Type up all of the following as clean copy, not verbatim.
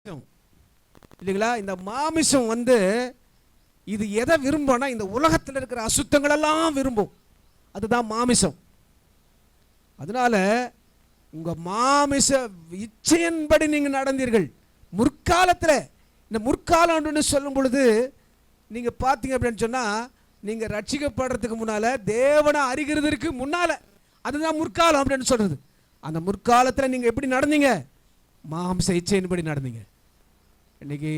இல்லைங்களா? இந்த மாமிசம் இது எதை விரும்பும்னா இந்த உலகத்தில் இருக்கிற அசுத்தங்கள் எல்லாம் விரும்பும். அதுதான் மாமிசம். அதனால உங்க மாமிச இச்சையின்படி நீங்க நடந்தீர்கள். முற்காலத்தில் இந்த முற்காலம் சொல்லும் பொழுது நீங்க பார்த்தீங்க அப்படின்னு சொன்னா நீங்க ரட்சிக்கப்படுறதுக்கு முன்னால தேவனை அறிகிறதுக்கு முன்னால அதுதான் முற்காலம் அப்படின்னு சொல்றது. அந்த முற்காலத்தில் நீங்க எப்படி நடந்தீங்க? மாமிச இச்சையின்படி நடந்தீங்க. இன்னைக்கு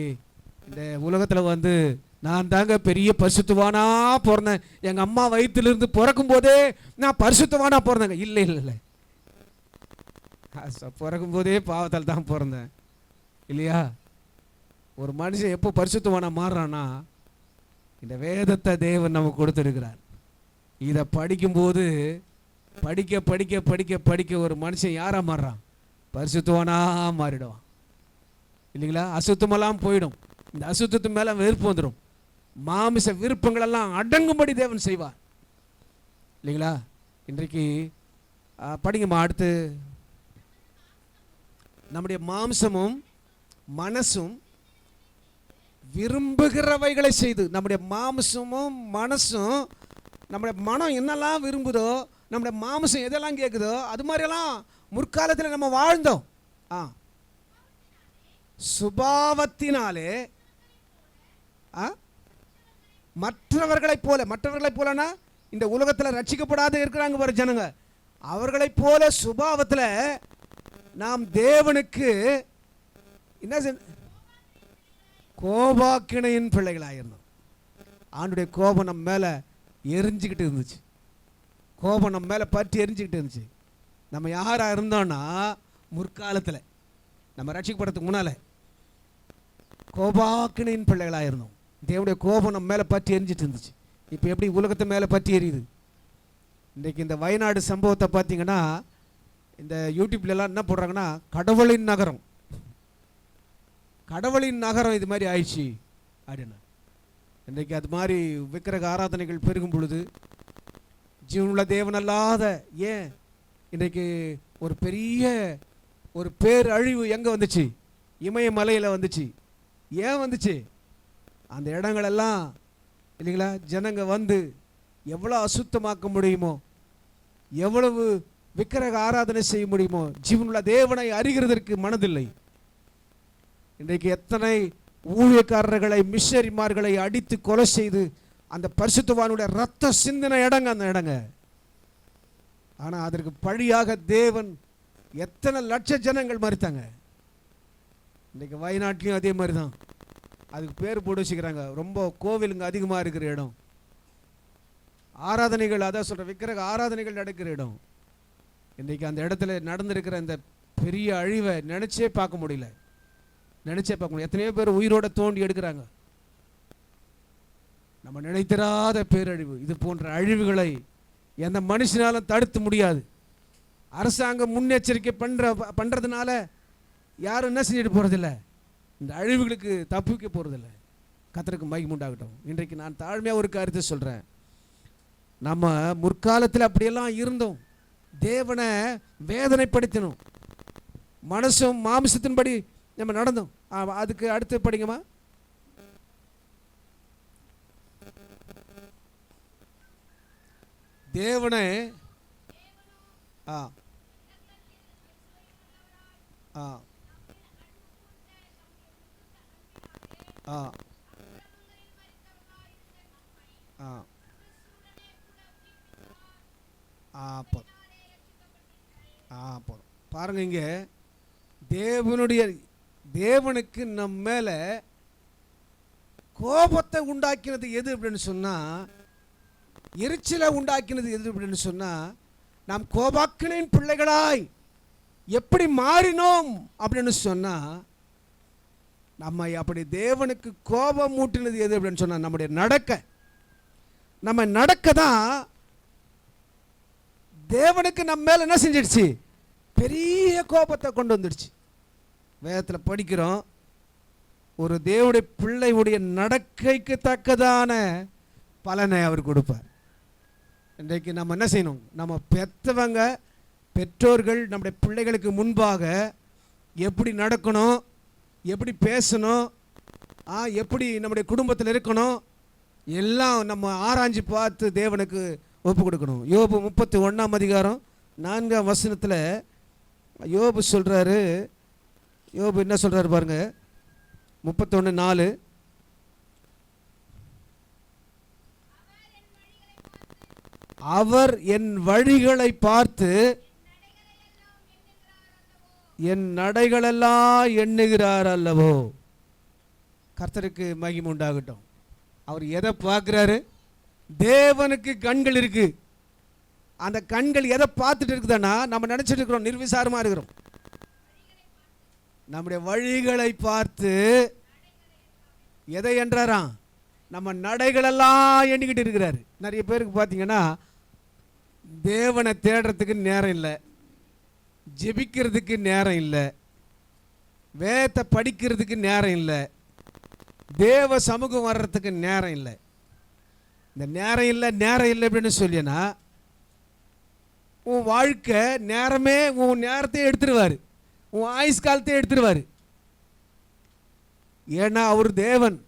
இந்த உலகத்தில் நான் தாங்க பெரிய பரிசுத்தவானா பிறந்தேன், எங்க அம்மா வயிற்றிலிருந்து பிறக்கும் போதே நான் பரிசுத்தவானா பிறந்தேங்க. இல்லை இல்லை இல்லை, பிறக்கும் போதே பாவத்தால் தான் பிறந்தேன் இல்லையா? ஒரு மனுஷன் எப்போ பரிசுத்தவானா மாறுறான்னா இந்த வேதத்தை தேவன் நமக்கு கொடுத்துருக்கிறார். இதை படிக்கும்போது படிக்க படிக்க படிக்க படிக்க ஒரு மனுஷன் யாரா மாறுறான்? பரிசுத்தவானா மாறிடுவான் இல்லைங்களா? அசுத்தமெல்லாம் போயிடும். இந்த அசுத்தத்து மேல வெறுப்பு வந்துடும். மாமிச விருப்பங்கள் எல்லாம் அடங்கும்படி தேவன் செய்வார் இல்லைங்களா? இன்றைக்கு படிங்கம்மா. அடுத்து நம்முடைய மாம்சமும் மனசும் விரும்புகிறவைகளை செய்து, நம்முடைய மாம்சமும் மனசும், நம்முடைய மனம் என்னெல்லாம் விரும்புதோ, நம்முடைய மாம்சம் எதெல்லாம் கேட்குதோ அது மாதிரியெல்லாம் முற்காலத்தில் நம்ம வாழ்ந்தோம். சுபாவத்தினாலே மற்றவர்களைப் போலனா இந்த உலகத்தில் ரட்சிக்கப்படாத இருக்கிறாங்க பாரு ஜனங்க, அவர்களைப் போல சுபாவத்தில் நாம் தேவனுக்கு என்ன கோபாக்கினையின் பிள்ளைகளாயிருந்தோம். ஆண்டுடைய கோபம் நம்ம மேலே எரிஞ்சுக்கிட்டு இருந்துச்சு. கோபம் நம்ம மேலே பற்றி எரிஞ்சுக்கிட்டு இருந்துச்சு. நம்ம யாராக இருந்தோம்னா முற்காலத்தில் நம்ம ரட்சிக்கப்படுறதுக்கு முன்னால் கோபாக்கினையின் பிள்ளைகளாக இருந்தோம். தேவனுடைய கோபம் நம்ம மேலே பற்றி எரிஞ்சிட்டு இருந்துச்சு. இப்போ எப்படி உலகத்தை மேலே பற்றி எரியுது? இன்றைக்கு இந்த வயநாடு சம்பவத்தை பார்த்தீங்கன்னா இந்த யூடியூப்லாம் என்ன போடுறாங்கன்னா கடவுளின் நகரம், கடவுளின் நகரம் இது மாதிரி ஆயிடுச்சு அப்படின்னா. இன்றைக்கு அது மாதிரி விக்கிரக ஆராதனைகள் பெருகும் பொழுது ஜீவனுள்ள தேவன் அல்லாத ஏன் இன்றைக்கு ஒரு பெரிய ஒரு பேரழிவு எங்கே வந்துச்சு? இமயமலையில் வந்துச்சு. ஏன் வந்துச்சு? அந்த இடங்களெல்லாம் இல்லைங்களா ஜனங்க எவ்வளோ அசுத்தமாக்க முடியுமோ, எவ்வளவு விக்கிரக ஆராதனை செய்ய முடியுமோ, ஜீவனுள்ள தேவனை அறிகிறதற்கு மனதில்லை. இன்றைக்கு எத்தனை ஊழியக்காரர்களை மிஷனரிமார்களை அடித்து கொலை செய்து அந்த பரிசுத்தவானுடைய ரத்த சிந்தின இடங்க அந்த இடங்க. ஆனால் அதற்கு பழியாக தேவன் எத்தனை லட்ச ஜனங்கள் மறித்தாங்க. இன்றைக்கு வயநாட்டிலையும் அதே மாதிரி தான். அதுக்கு பேர் போட்டு வச்சுக்கிறாங்க, ரொம்ப கோவிலுங்க அதிகமாக இருக்கிற இடம், ஆராதனைகள் அதான் சொல்கிற விக்கிரக ஆராதனைகள் நடக்கிற இடம். இன்றைக்கி அந்த இடத்துல நடந்திருக்கிற இந்த பெரிய அழிவை நினச்சே பார்க்க முடியல. எத்தனையோ பேர் உயிரோட தோண்டி எடுக்கிறாங்க. நம்ம நினைத்திராத பேரழிவு. இது போன்ற அழிவுகளை எந்த மனுஷனாலும் தடுத்து முடியாது. அரசாங்கம் முன்னெச்சரிக்கை பண்ணுறதுனால யாரும் என்ன செஞ்சுட்டு போகிறதில்ல, இந்த அழிவுகளுக்கு தப்பிக்க போகிறதில்ல. கர்த்தருக்கு மகிமை உண்டாகட்டும். இன்றைக்கு நான் தாழ்மையாக ஒரு கருத்தை சொல்கிறேன். நம்ம முற்காலத்தில் அப்படியெல்லாம் இருந்தோம். தேவனை வேதனைப்படுத்தணும், மனசும் மாமிசத்தின்படி நம்ம நடந்தோம். அதுக்கு அடுத்து படிங்கம்மா. தேவனை பாருங்க, இங்க தேவனுக்கு நம்ம மேல கோபத்தை உண்டாக்கினது எது அப்படின்னு சொன்னா, எரிச்சலை உண்டாக்கினது எது அப்படின்னு சொன்னா, நாம் கோபாக்கினின் பிள்ளைகளாய் எப்படி மாறினோம் அப்படின்னு சொன்னா, நம்ம அப்படி தேவனுக்கு கோபம் மூட்டினது எது அப்படின்னு சொன்னா நம்முடைய நம்ம நடக்க தான் தேவனுக்கு நம்ம மேல என்ன செஞ்சிடுச்சு? பெரிய கோபத்தை கொண்டு வந்துடுச்சு. வேதத்தில் படிக்கிறோம், ஒரு தேவனுடைய பிள்ளையுடைய நடக்கைக்கு தக்கதான பலனை அவர் கொடுப்பார். இன்றைக்கு நம்ம என்ன செய்யணும்? நம்ம பெற்றோர்கள் நம்முடைய பிள்ளைகளுக்கு முன்பாக எப்படி நடக்கணும், எப்படி பேசணும், எப்படி நம்முடைய குடும்பத்தில் இருக்கணும், எல்லாம் நம்ம ஆராய்ஞ்சு பார்த்து தேவனுக்கு ஒப்பு கொடுக்கணும். யோபு 31 4 யோபு சொல்கிறாரு. யோபு என்ன சொல்கிறாரு பாருங்க, 31:4. அவர் என் வழிகளை பார்த்து என் நடைகளெல்லாம் எண்ணுகிறார் அல்லவோ. கர்த்தருக்கு மகிமை உண்டாகட்டும். அவர் எதை பார்க்குறாரு? தேவனுக்கு கண்கள் இருக்கு. அந்த கண்கள் எதை பார்த்துட்டு இருக்குதுன்னா, நம்ம நினச்சிட்டு இருக்கிறோம் நிர்விசாரமாக இருக்கிறோம். நம்முடைய வழிகளை பார்த்து எதை என்றாராம்? நம்ம நடைகளெல்லாம் எண்ணிக்கிட்டு இருக்கிறாரு. நிறைய பேருக்கு பார்த்தீங்கன்னா தேவனை தேடுறதுக்கு நேரம் இல்லை, ஜெபிக்கிறதுக்கு நேரம் இல்லை, வேதத்தை படிக்கிறதுக்கு நேரம் இல்லை, தேவ சமூகம் வர்றதுக்கு நேரம் இல்லை. இந்த நேரம் இல்லை அப்படின்னு சொல்லினா உன் வாழ்க்கை நேரமே உன் நேரத்தையே எடுத்துருவார், உன் ஆயுஸ் காலத்தையே எடுத்துருவார். ஏன்னா அவர் தேவன்,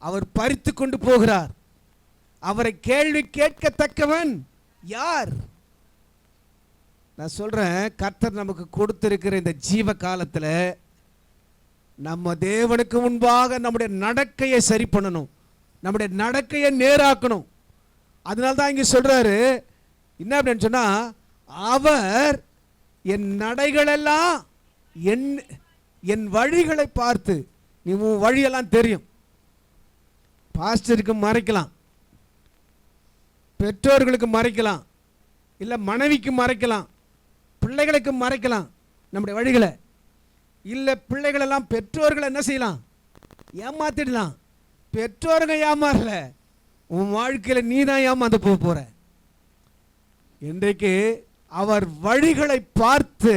அவர் பறித்து கொண்டு போகிறார். அவரை கேள்வி கேட்கத்தக்கவன் யார்? நான் சொல்றேன், கர்த்தர் நமக்கு கொடுத்திருக்கிற இந்த ஜீவ காலத்தில் நம்ம தேவனுக்கு முன்பாக நம்முடைய நடக்கையை சரி பண்ணணும், நம்முடைய நடக்கையை நேராக்கணும். அதனால தான் இங்கே சொல்றாரு என்ன அப்படின்னு சொன்னா, அவர் என் நடைகளெல்லாம் என் வழிகளை பார்த்து. நீ உன் வழியெல்லாம் தெரியும். பாஸ்டருக்கு மறைக்கலாம், பெற்றோர்களுக்கு மறைக்கலாம், இல்லை மனைவிக்கு மறைக்கலாம், பிள்ளைகளுக்கு மறைக்கலாம் நம்முடைய வழிகளை. இல்லை பிள்ளைகளெல்லாம் பெற்றோர்களை என்ன செய்யலாம்? ஏமாத்திடலாம். பெற்றோர்கள் ஏமாறல, உன் வாழ்க்கையில் நீ தான் ஏமாந்து போற. இன்றைக்கு அவர் வழிகளை பார்த்து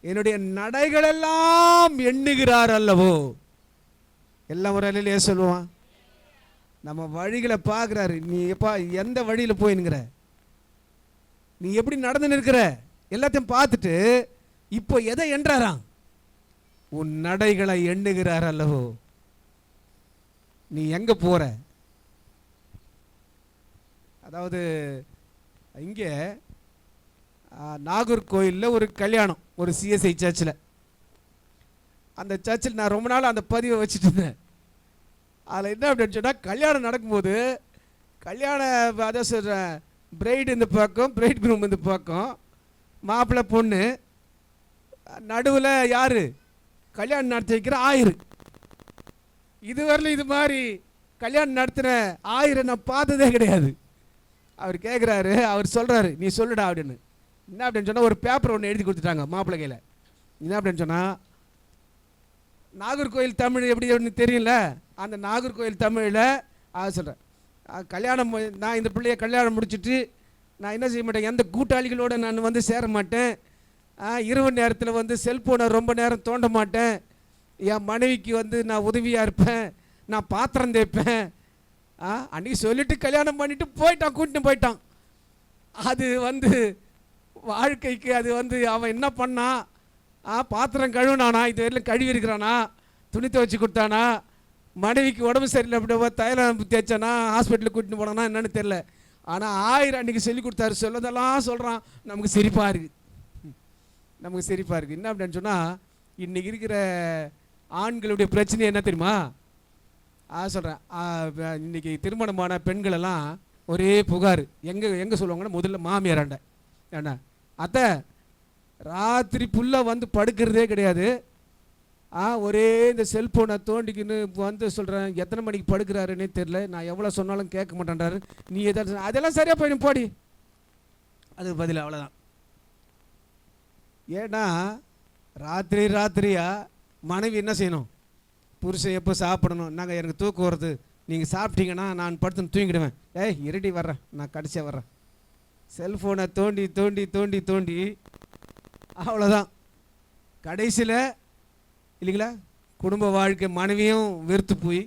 என்னுடைய நடைகளெல்லாம் எண்ணுகிறார் அல்லவோ. எல்லாம் ஒரு அலையிலே சொல்லுவான். நம்ம வழிகளை பார்க்குறாரு. நீ எப்பா எந்த வழியில் போயின்னுங்கிற, நீ எப்படி நடந்து நிற்கிற, எல்லாத்தையும் பார்த்துட்டு இப்போ எதை என்றாராம்? உன் நடைகளை எண்ணுகிறார் அல்லவோ. நீ எங்க போற? அதாவது இங்கே நாகர்கோயிலில் ஒரு கல்யாணம், ஒரு சிஎஸ்ஐ சர்ச்சில். அந்த சர்ச்சில் நான் ரொம்ப நாள் அந்த பதிவை வச்சுட்டு இருந்தேன். அதில் என்ன அப்படின்னு சொன்னால், கல்யாணம் நடக்கும்போது அதை சொல்கிறேன், பிரைடு இந்த பக்கம், பிரைட் குரூம் இந்த பக்கம், மாப்பிள்ளை பொண்ணு, நடுவில் யார் கல்யாணம் நடத்தி வைக்கிற ஆயிரு. இதுவரையிலும் இது மாதிரி கல்யாணம் நடத்துகிற ஆயிரை நான் பார்த்ததே கிடையாது. அவர் கேட்குறாரு, அவர் சொல்கிறாரு, நீ சொல்லுடா அப்படின்னு. என்ன அப்படின்னு சொன்னால், ஒரு பேப்பர் ஒன்று எழுதி கொடுத்துட்டாங்க மாப்பிள்ளை கையில். என்ன அப்படின்னு சொன்னால், நாகர்கோயில் தமிழ் எப்படி ஒன்று தெரியல, அந்த நாகர்கோயில் தமிழில் அதை சொல்கிறேன், கல்யாணம் நான் இந்த பிள்ளைய கல்யாணம் முடிச்சுட்டு நான் என்ன செய்ய மாட்டேன், எந்த கூட்டாளிகளோடு நான் வந்து சேர மாட்டேன், இரவு நேரத்தில் வந்து செல்ஃபோனை ரொம்ப நேரம் தோண்ட மாட்டேன், என் மனைவிக்கு வந்து நான் உதவியாக இருப்பேன், நான் பாத்திரம் தேய்ப்பேன். அன்றைக்கி சொல்லிவிட்டு கல்யாணம் பண்ணிவிட்டு போயிட்டான், கூட்டின்னு போயிட்டான். அது வந்து வாழ்க்கைக்கு அது வந்து அவன் என்ன பண்ணான், பாத்திரம் கழுவினானா, இது வரையிலும் கழுவி இருக்கிறானா, துணி துவைச்சி கொடுத்தானா, மனைவிக்கு உடம்பு சரியில்லை அப்படி தைலம் தேய்ச்சானா, ஹாஸ்பிட்டலுக்கு கூட்டின்னு போனானா என்னன்னு தெரில. ஆனால் ஆயிரம் அன்றைக்கி சொல்லி கொடுத்தாரு, சொல்லதெல்லாம் சொல்கிறான். நமக்கு சிரிப்பாக இருக்குது, நமக்கு சிரிப்பாக இருக்குது. என்ன அப்படின்னு சொன்னால், இன்றைக்கி இருக்கிற ஆண்களுடைய பிரச்சனை என்ன தெரியுமா? சொல்கிறேன், இன்றைக்கி திருமணமான பெண்களெல்லாம் ஒரே புகார். எங்கே சொல்லுவாங்கன்னா, முதல்ல மாமியாராண்ட, ஏன்னா அத்தை ராத்திரி புல்லாக வந்து படுக்கிறதே கிடையாது, ஒரே இந்த செல்ஃபோனை தோண்டிக்கின்னு வந்து சொல்கிறேன், எத்தனை மணிக்கு படுக்கிறாருன்னே தெரில, நான் எவ்வளோ சொன்னாலும் கேட்க மாட்டேன்றாரு, நீ எதாவது அதெல்லாம் சரியாக போயிடும் போடி, அதுக்கு பதில் அவ்வளோதான். ஏன்னா ராத்திரியா மனைவி என்ன செய்யணும், புருஷன் எப்போ சாப்பிடணும், நாங்கள் எனக்கு தூக்கம் வருது, நீங்கள் சாப்பிட்டீங்கன்னா நான் படுத்துன்னு தூங்கிடுவேன், இருட்டி வர்றேன், நான் கடைசியாக வர்றேன். செல்ஃபோனை தோண்டி தோண்டி தோண்டி தோண்டி அவ்வளோதான். கடைசியில் இல்லைங்களா, குடும்ப வாழ்க்கை மனைவியும் வெறுத்து போய்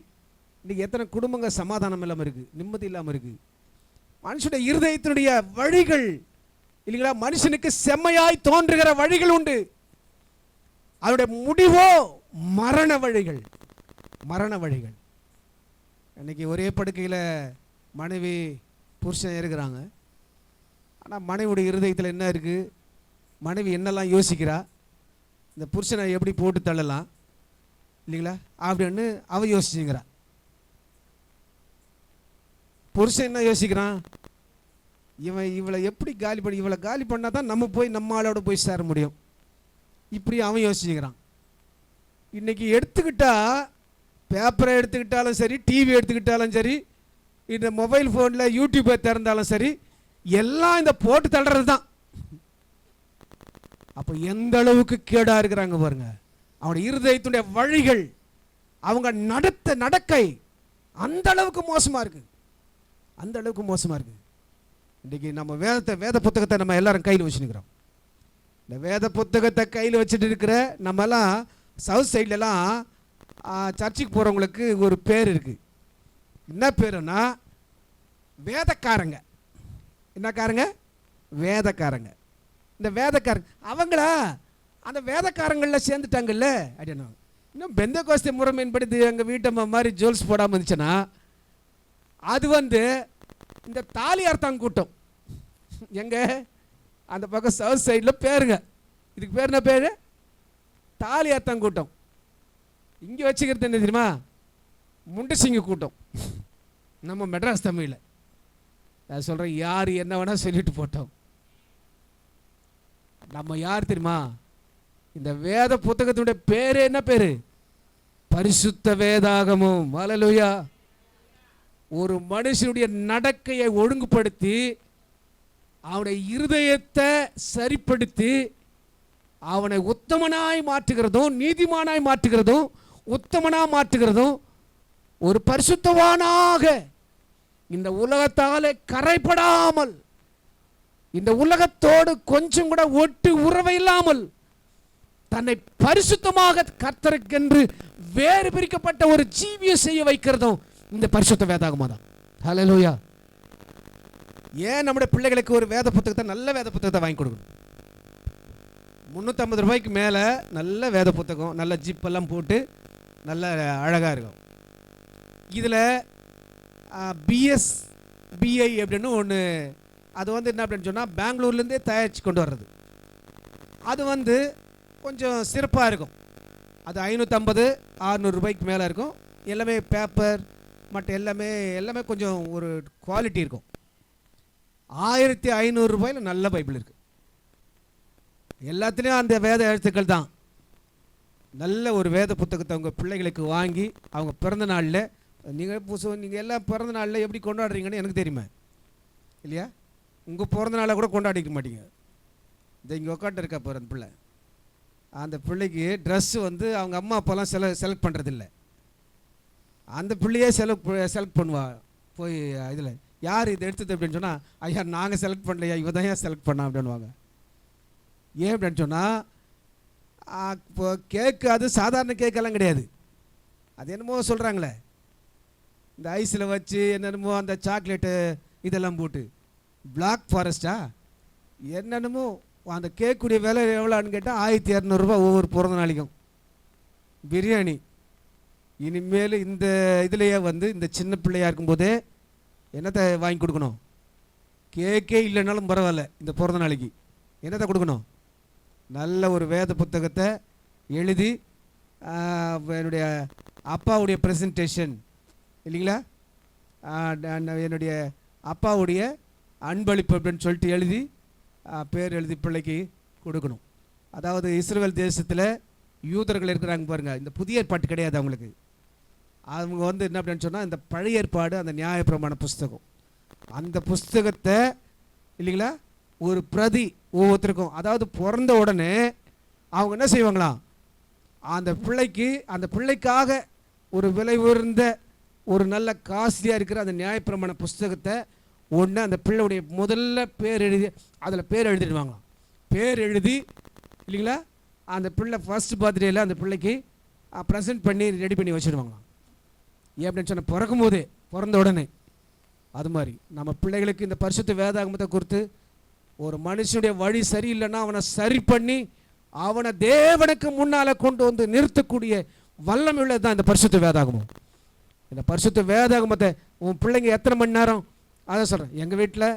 இன்றைக்கி எத்தனை குடும்பங்கள் சமாதானம் இல்லாமல் இருக்குது, நிம்மதி இல்லாமல் இருக்குது. மனுஷனுடைய இருதயத்தினுடைய வழிகள் இல்லைங்களா, மனுஷனுக்கு செம்மையாய் தோன்றுகிற வழிகள் உண்டு. அதனுடைய முடிவோ மரண வழிகள். மரண வழிகள். இன்னைக்கு ஒரே படுக்கையில் மனைவி புருஷன் இருக்கிறாங்க. ஆனால் மனைவியுடைய இருதயத்தில் என்ன இருக்குது? மனைவி என்னெல்லாம் யோசிக்கிறா, இந்த புருஷனை எப்படி போட்டு தள்ளலாம் இல்லைங்களா அப்படின்னு அவ யோசிச்சுங்கிறா. புருஷன் என்ன யோசிக்கிறான்? இவளை எப்படி காலி பண்ணி, இவளை காலி பண்ணால் தான் நம்ம போய் நம்ம ஆளோட போய் சேர முடியும். இப்படி அவன் யோசிச்சுக்கிறான். இன்றைக்கி எடுத்துக்கிட்டா, பேப்பரை எடுத்துக்கிட்டாலும் சரி, டிவி எடுத்துக்கிட்டாலும் சரி, இந்த மொபைல் ஃபோனில் யூடியூப்பை திறந்தாலும் சரி, எல்லாம் இந்த போட்டு தள்ளுறது தான். அப்போ எந்த அளவுக்கு கேடாக இருக்கிறாங்க பாருங்க. அவனுடைய இருதயத்துடைய வழிகள், அவங்க நடக்கை அந்த அளவுக்கு மோசமாக இருக்குது. அந்த அளவுக்கு மோசமாக இருக்குது. இன்றைக்கி நம்ம வேத புத்தகத்தை நம்ம எல்லாரும் கையில் வச்சுருக்கிறோம். இந்த வேத புத்தகத்தை கையில் வச்சுட்டு இருக்கிற நம்மலாம் சவுத் சைட்லலாம் சர்ச்சுக்கு போகிறவங்களுக்கு ஒரு பேர் இருக்குது. என்ன பேருன்னா வேதக்காரங்க. என்னக்காரங்க? வேதக்காரங்க. இந்த வேதக்காரங்க அவங்களா அந்த வேதக்காரங்களில் சேர்ந்துட்டாங்கல்ல அப்படின்னா. இன்னும் பெந்தகோஸ்தே முறைமையின்படி எங்கள் வீட்டம்மா மாதிரி ஜுவல்ஸ் போடாமல் இருந்துச்சுன்னா அது இந்த தாலி அர்த்தம் கூட்டம். எங்க அந்த பக்கம் சவுத் சைடில் பேருங்க. இதுக்கு பேர் என்ன பேர்? தாலி அர்த்தம் கூட்டம். இங்கே வச்சுக்கிறது என்ன தெரியுமா? முண்டசிங்க கூட்டம். நம்ம மெட்ராஸ் தமிழில் நான் சொல்கிறேன், யார் என்ன வேணால் சொல்லிட்டு போட்டோம். நம்ம யார் தெரியுமா? இந்த வேத புத்தகத்தினுடைய பேர் என்ன பேரு? பரிசுத்த வேதாகமம். ஹல்லேலூயா. ஒரு மனுஷனுடைய நடக்கையை ஒழுங்குபடுத்தி அவனுடைய இருதயத்தை சரிப்படுத்தி அவனை உத்தமனாய் மாற்றுகிறதும், நீதிமானாய் மாற்றுகிறதும், உத்தமனாய் மாற்றுகிறதும், ஒரு பரிசுத்தவானாக இந்த உலகத்தாலே கரைப்படாமல், இந்த உலகத்தோடு கொஞ்சம் கூட ஒட்டு உறவை இல்லாமல் தன்னை பரிசுத்தமாக கர்த்தருக்கென்று வேறு பிரிக்கப்பட்ட ஒரு ஜீவியை செய்ய வைக்கிறதும் இந்த பரிசுத்த வேதாகமா தான். ஹல்லேலூயா. ஏன் நம்முடைய பிள்ளைகளுக்கு ஒரு வேத புத்தகத்தை, நல்ல வேத புத்தகத்தை வாங்கி கொடுக்கணும். 350 ரூபாய்க்கு மேலே நல்ல வேத புத்தகம், நல்ல ஜிப்பெல்லாம் போட்டு நல்ல அழகாக இருக்கும். இதில் பிஐ அப்படின்னு ஒன்று, அது என்ன அப்படின்னு சொன்னால் பெங்களூர்லேருந்தே தயாரித்து கொண்டு வர்றது. அது கொஞ்சம் சிறப்பாக இருக்கும். அது 550-600 ரூபாய்க்கு மேலே இருக்கும். எல்லாமே பேப்பர் மற்ற எல்லாமே கொஞ்சம் ஒரு குவாலிட்டி இருக்கும். 1500 ரூபாயில் நல்ல பைபிள் இருக்குது. எல்லாத்துலேயும் அந்த வேத எழுத்துக்கள் தான். நல்ல ஒரு வேத புத்தகத்தை உங்கள் பிள்ளைகளுக்கு வாங்கி அவங்க பிறந்த நாளில், நீங்கள் எல்லாம் பிறந்த நாளில் எப்படி கொண்டாடுறீங்கன்னு எனக்கு தெரியுமா இல்லையா? உங்கள் பிறந்த நாளை கூட கொண்டாடிக்க மாட்டீங்க. இந்த இங்கே உட்காந்து இருக்கா பாரு அந்த பிள்ளை, அந்த பிள்ளைக்கு ட்ரெஸ்ஸு அவங்க அம்மா அப்பாலாம் செலக்ட் பண்ணுறதில்ல. அந்த பிள்ளையே செலக்ட் பண்ணுவா. போய் இதில் யார் இது எடுத்தது அப்படின்னு சொன்னால், ஐயா நாங்கள் செலக்ட் பண்ணலையா, இவ தான் ஏன் செலக்ட் பண்ணா அப்படின்வாங்க. ஏன் அப்படின்னு சொன்னால், இப்போ கேக்கு அது சாதாரண கேக்கெல்லாம் கிடையாது. அது என்னமோ சொல்கிறாங்களே, இந்த ஐஸில் வச்சு என்னென்னமோ அந்த சாக்லேட்டு இதெல்லாம் போட்டு பிளாக் ஃபாரஸ்டா என்னென்னமோ. அந்த கேக்குடைய விலை எவ்வளோன்னு கேட்டால் 1200 ரூபா ஒவ்வொரு பிறந்த நாளைக்கும். பிரியாணி இனிமேல் இந்த இதுலையே இந்த சின்ன பிள்ளையாக இருக்கும்போதே என்னத்தை வாங்கி கொடுக்கணும்? கேக்கே இல்லைனாலும் பரவாயில்ல, இந்த பிறந்த நாளைக்கு என்னத்தை கொடுக்கணும்? நல்ல ஒரு வேத புத்தகத்தை எழுதி என்னுடைய அப்பாவுடைய ப்ரெசன்டேஷன் இல்லைங்களா, என்னுடைய அப்பாவுடைய அன்பளிப்பு அப்படின்னு சொல்லிட்டு எழுதி பேர் எழுதி பிள்ளைக்கு கொடுக்கணும். அதாவது இஸ்ரவேல் தேசத்தில் யூதர்கள் இருக்கிறாங்க பாருங்கள், இந்த புதிய ஏற்பாட்டு கிடையாது அவங்களுக்கு. அவங்க என்ன அப்படின்னு சொன்னால், இந்த பழைய ஏற்பாடு, அந்த நியாயப்பிரமாண புஸ்தகம், அந்த புஸ்தகத்தை இல்லைங்களா ஒரு பிரதி ஒவ்வொருத்தருக்கும், அதாவது பிறந்த உடனே அவங்க என்ன செய்வாங்களாம், அந்த பிள்ளைக்காக ஒரு விலை உயர்ந்த ஒரு நல்ல காஸ்ட்லியாக இருக்கிற அந்த நியாயப்பிரமாண புஸ்தகத்தை ஒன்று அந்த பிள்ளையுடைய முதல்ல பேர் எழுதி அதில் பேர் எழுதிடுவாங்களாம். பேர் எழுதி இல்லைங்களா அந்த பிள்ளை ஃபர்ஸ்ட் பர்த்டேயில் அந்த பிள்ளைக்கு ப்ரெசென்ட் பண்ணி ரெடி பண்ணி வச்சுடுவாங்களாம். ஏன் அப்படின்னு சொன்னால், பிறந்த உடனே. அது மாதிரி நம்ம பிள்ளைகளுக்கு இந்த பரிசுத்த வேதாகமத்தை குறித்து, ஒரு மனுஷனுடைய வழி சரியில்லைன்னா அவனை சரி பண்ணி அவனை தேவனுக்கு முன்னால கொண்டு வந்து நிறுத்தக்கூடிய வல்லமை உள்ளது தான் இந்த பரிசுத்த வேதாகமம். இந்த பரிசுத்த வேதாகமத்தை உன் பிள்ளைங்க எத்தனை மணி நேரம், அதை சொல்கிறேன். எங்கள் வீட்டில்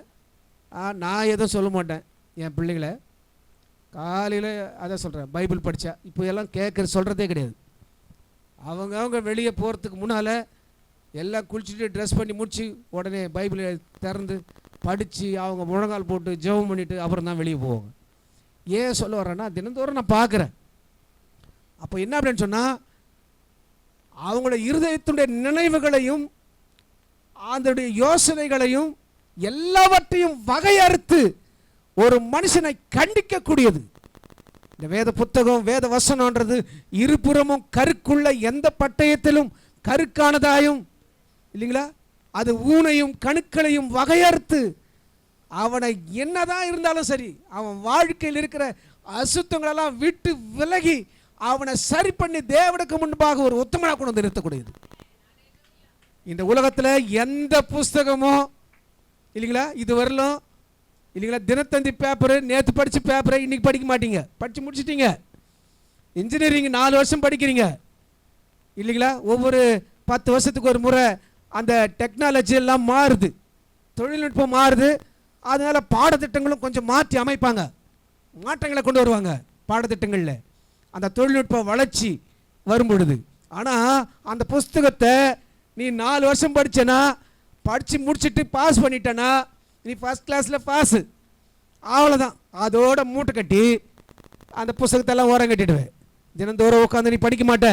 நான் எதுவும் சொல்ல மாட்டேன். என் பிள்ளைங்களை காலையில் அதை சொல்கிறேன், பைபிள் படித்தா இப்போ எல்லாம் சொல்கிறதே கிடையாது. அவங்க வெளியே போகிறதுக்கு முன்னால் எல்லாம் குளிச்சுட்டு ட்ரெஸ் பண்ணி முடிச்சு உடனே பைபிளை திறந்து படித்து அவங்க முழங்கால் போட்டு ஜெபம் பண்ணிவிட்டு அப்புறம் தான் வெளியே போவாங்க. ஏன் சொல்ல வரேன்னா, தினந்தோறும் நான் பார்க்குறேன். அப்போ என்ன அப்படின்னு சொன்னால், அவங்களோட இருதயத்துடைய நினைவுகளையும் அதனுடைய யோசனைகளையும் எல்லாவற்றையும் வகையறுத்து ஒரு மனுஷனை கண்டிக்கக்கூடியது இந்த வேத புத்தகம். வேத வசனம்ன்றது இருபுறமும் கருக்குள்ள எந்த பட்டயத்திலும் கருக்கானதாயும் இல்லைங்களா, அது ஊனையும் கணுக்களையும் வகையறுத்து அவனை என்னதான் இருந்தாலும் சரி, அவன் வாழ்க்கையில் இருக்கிற அசுத்தங்களெல்லாம் விட்டு விலகி அவனை சரி பண்ணி தேவனுக்கு முன்பாக ஒரு உத்தமனாக கொண்டு வந்து நிறுத்தக்கூடியது. இந்த உலகத்தில் எந்த புஸ்தகமோ இல்லைங்களா, இது வரலும் இல்லைங்களா, தினத்தந்தி பேப்பரு, நேற்று படித்த பேப்பரை இன்றைக்கி படிக்க மாட்டீங்க. படித்து முடிச்சிட்டீங்க. இன்ஜினியரிங் 4 வருஷம் படிக்கிறீங்க இல்லைங்களா, ஒவ்வொரு 10 வருஷத்துக்கு ஒரு முறை அந்த டெக்னாலஜி எல்லாம் மாறுது, தொழில்நுட்பம் மாறுது. அதனால் பாடத்திட்டங்களும் கொஞ்சம் மாற்றி அமைப்பாங்க, மாற்றங்களை கொண்டு வருவாங்க பாடத்திட்டங்களில் அந்த தொழில்நுட்ப வளர்ச்சி வரும் பொழுது. ஆனால் அந்த புஸ்தகத்தை நீ 4 வருஷம் படித்தனா, படித்து முடிச்சுட்டு பாஸ் பண்ணிட்டனா, நீ ஃபஸ்ட் கிளாஸில் பாஸு, அவ்வளோதான். அதோட மூட்டை கட்டி அந்த புஸ்தகத்தெல்லாம் ஓரம் கட்டிடுவேன். தினந்தோறும் உட்காந்து நீ படிக்க மாட்ட.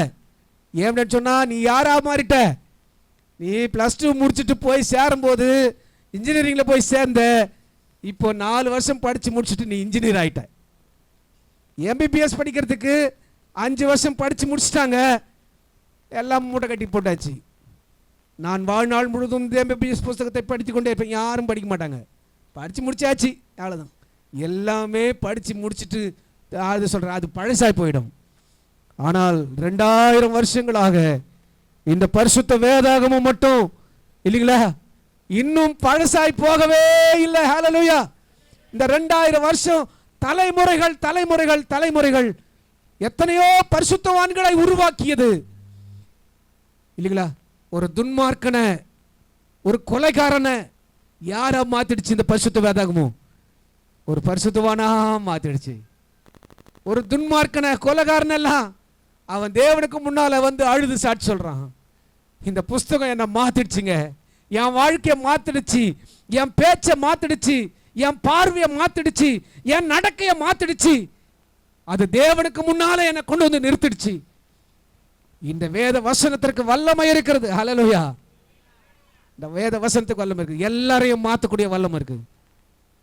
ஏன்னு சொன்னால், நீ யாராக மாறிட்ட? நீ +2 முடிச்சுட்டு போய் சேரும்போது இன்ஜினியரிங்கில் போய் சேர்ந்த, இப்போ 4 வருஷம் படித்து முடிச்சுட்டு நீ இன்ஜினியர் ஆகிட்ட. MBBS படிக்கிறதுக்கு 5 வருஷம் படித்து முடிச்சிட்டாங்க, எல்லாம் மூட்டை கட்டி போட்டாச்சு. நான் வாழ்நாள் முழுதும் MBBS புஸ்தகத்தை படித்து கொண்டே இருப்பேன். யாரும் படிக்க மாட்டாங்க. படித்து முடிச்சாச்சு, அவ்வளோதான். எல்லாமே படித்து முடிச்சுட்டு அது சொல்கிறேன், அது பழசாய் போயிடும். ஆனால் 2000 வருஷங்களாக இந்த பரிசுத்த வேதாகமம் மட்டும் இல்லைங்களா, இன்னும் பழசாய் போகவே இல்லை. ஹல்லேலூயா. இந்த 2000 வருஷம் தலைமுறைகள் தலைமுறைகள் தலைமுறைகள் எத்தனையோ பரிசுத்தவான்களை உருவாக்கியது இல்லைங்களா. ஒரு துன்மார்க்கனை, ஒரு கொலைகாரனை யாரா மாத்திடுச்சு இந்த பரிசுத்த வேதாகமம்? ஒரு பரிசுத்தவானா மாத்திடுச்சு. ஒரு துன்மார்க்கனை, கொலைகாரன் எல்லாம் அவன் தேவனுக்கு முன்னால வந்து அழுது சாட்சி சொல்றான், இந்த புஸ்தகம் என்ன மாத்திடுச்சுங்க, என் வாழ்க்கையை மாத்திடுச்சு, என் பேச்சை மாத்திடுச்சு, என் பார்வையை மாத்திடுச்சு, என் நடக்கையை மாத்திடுச்சு, அது தேவனுக்கு முன்னால என்னை கொண்டு வந்து நிறுத்திடுச்சு. இந்த வேத வசனத்திற்கு வல்லமை இருக்கிறது. ஹல்லேலூயா. இந்த வேத வசனத்துக்கு வல்லமை இருக்கு, எல்லாரையும் மாற்றக்கூடிய வல்லமை இருக்கு.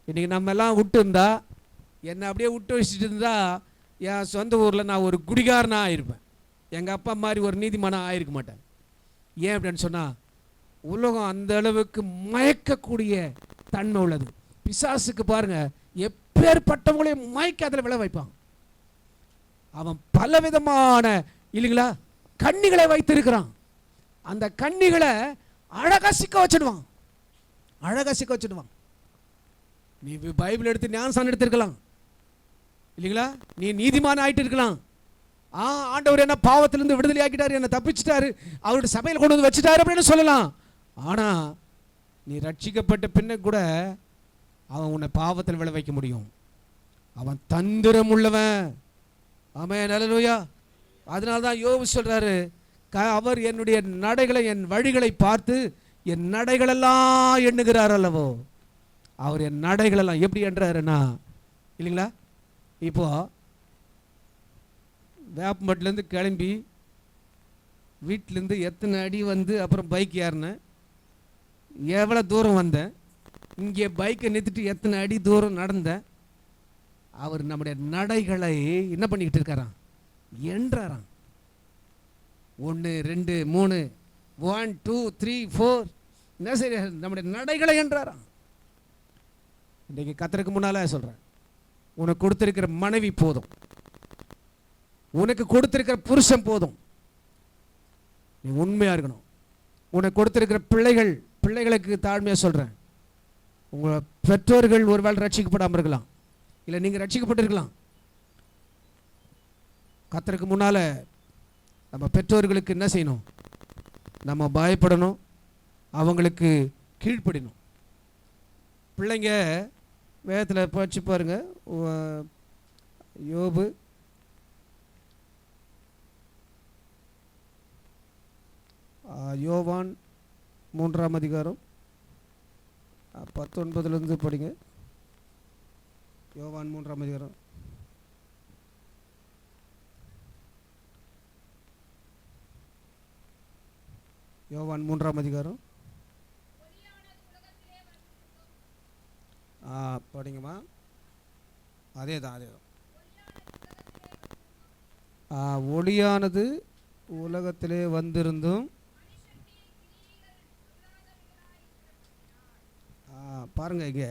இன்னைக்கு நம்ம எல்லாம் விட்டு இருந்தா, என்னை அப்படியே விட்டு வச்சுட்டு இருந்தா, என் சொந்த ஊரில் நான் ஒரு குடிகாரனாக ஆயிருப்பேன். எங்கள் அப்பா மாதிரி ஒரு நீதிமானாக ஆயிருக்க மாட்டேன். ஏன் அப்படின்னு சொன்னால், உலகம் அந்த அளவுக்கு மயக்கக்கூடிய தன்மை உள்ளது. பிசாசுக்கு பாருங்க, எப்பேற்பட்டவங்களையும் மயக்க அதில் விளை வைப்பான். அவன் பலவிதமான இல்லைங்களா கண்ணிகளை வைத்திருக்கிறான். அந்த கண்ணிகளை அழகா சிக்க வச்சிடுவான், அழகா சிக்க வச்சிடுவான். நீ பைபிள் எடுத்து ஞானஸ்நானம் எடுத்திருக்கலாம் இல்லைங்களா, நீ நீதிமான ஆயிட்டு இருக்கலாம். ஆண்டவர் என்ன பாவத்திலிருந்து விடுதலை ஆக்கிட்டாரு, என்ன தப்பிச்சிட்டாரு, அவருடைய சபையில் கொண்டு வந்து வச்சுட்டாரு அப்படின்னு சொல்லலாம். ஆனால் நீ ரட்சிக்கப்பட்ட பின்ன கூட அவன் உன்னை பாவத்தில் விளை வைக்க முடியும். அவன் தந்திரம் உள்ளவன். ஆமென், ஹல்லேலூயா. அதனால தான் யோபு சொல்றாரு, அவர் என்னுடைய நடைகளை, என் வழிகளை பார்த்து என் நடைகளெல்லாம் எண்ணுகிறார் அல்லவோ. அவர் என் நடைகளெல்லாம் எப்படி என்றாருன்னா இல்லைங்களா, இப்போ வேப்பம்பட்டிலேருந்து கிளம்பி வீட்டிலேருந்து எத்தனை அடி வந்து அப்புறம் பைக் ஏறினேன், எவ்வளோ தூரம் வந்தேன், இங்கே பைக்கை நிறுத்திட்டு எத்தனை அடி தூரம் நடந்தேன். அவர் நம்முடைய நடைகளை என்ன பண்ணிக்கிட்டு இருக்காராம், என்றாராம். 1 2 3 1 2 3 4 என்ன சரி, நம்முடைய நடைகளை என்றாராம். இன்றைக்கு கர்த்தருக்கு முன்னால சொல்கிறேன், உனக்கு கொடுத்திருக்கிற மனைவி போதும், உனக்கு கொடுத்திருக்கிற புருஷன் போதும், நீ உண்மையாக இருக்கணும். உனக்கு கொடுத்திருக்கிற பிள்ளைகளுக்கு தாழ்மையாக சொல்கிறேன், உங்கள் பெற்றோர்கள் ஒருவேளை ரட்சிக்கப்படாமல் இருக்கலாம், இல்லை நீங்கள் ரட்சிக்கப்பட்டிருக்கலாம். கர்த்தருக்கு முன்னால் நம்ம பெற்றோர்களுக்கு என்ன செய்யணும்? நம்ம பயப்படணும், அவங்களுக்கு கீழ்ப்படியணும். பிள்ளைங்க வேதத்தில் படிச்சு பாருங்க. யோபு யோவான் 3ஆம் அதிகாரம் 19 படிங்க. யோவான் 3ஆம் அதிகாரம். யோவான் 3ஆம் அதிகாரம் படிங்கம்மா. அதே தான். ஒளியானது உலகத்திலே வந்திருந்தும் பாருங்க, இங்கே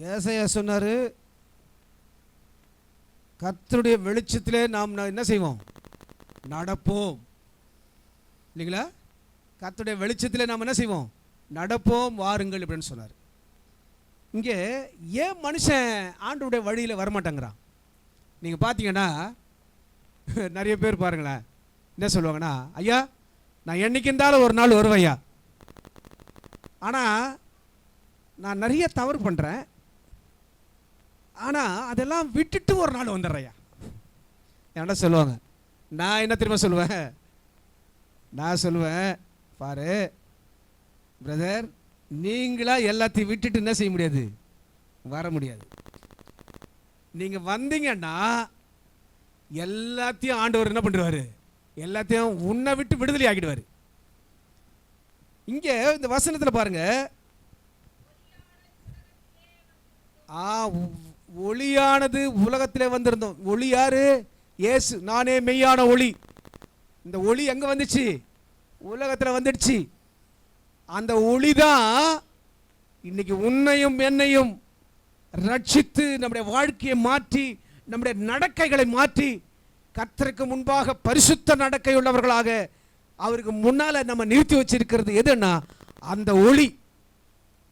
ஏசாயா சொன்னார், கர்த்தருடைய வெளிச்சத்திலே நாம் என்ன செய்வோம்? நடப்போம். இல்லைங்களா? கர்த்தருடைய வெளிச்சத்திலே நாம் என்ன செய்வோம்? நடப்போம், வாருங்கள் அப்படின்னு சொன்னார். இங்கே ஏன் மனுஷன் ஆண்டவருடைய வழியில் வரமாட்டேங்கிறான்? நீங்கள் பார்த்தீங்கன்னா நிறைய பேர் பாருங்களேன், என்ன சொல்லுவாங்கன்னா, ஐயா நான் என்னைக்கு இருந்தாலும் ஒரு நாள் வருவேன் ஐயா, ஆனால் நான் நிறைய தவறு பண்ணுறேன், ஆனால் அதெல்லாம் விட்டுட்டு ஒரு நாள் வந்துடுறேயா. என்ன சொல்லுவாங்க? நான் என்ன தெரியுமா சொல்லுவேன்? நான் சொல்லுவேன், பாரு பிரதர், நீங்களா எல்லாத்தையும் விட்டுட்டு என்ன செய்ய முடியாது? வர முடியாது. நீங்கள் வந்தீங்கன்னா எல்லாத்தையும் ஆண்டவர் என்ன பண்ணுவார்? எல்லாத்தையும் உன்னை விட்டு விடுதலை ஆகிடுவார். இங்கே இந்த வசனத்தில் பாருங்க, ஒளியானது உலகத்திலே வந்திருந்தோம். ஒளி யாரு? இயேசு. நானே மெய்யான ஒளி. இந்த ஒளி எங்க வந்துச்சு? உலகத்தில் வந்துடுச்சு. அந்த ஒளி தான் இன்னைக்கு உன்னையும் என்னையும் ரட்சித்து நம்முடைய வாழ்க்கையை மாற்றி நம்முடைய நடக்கைகளை மாற்றி கர்த்தருக்கு முன்பாக பரிசுத்த நடக்கை உள்ளவர்களாக அவருக்கு முன்னால நம்ம நிறுத்தி வச்சிருக்கிறது எதுன்னா அந்த ஒளி.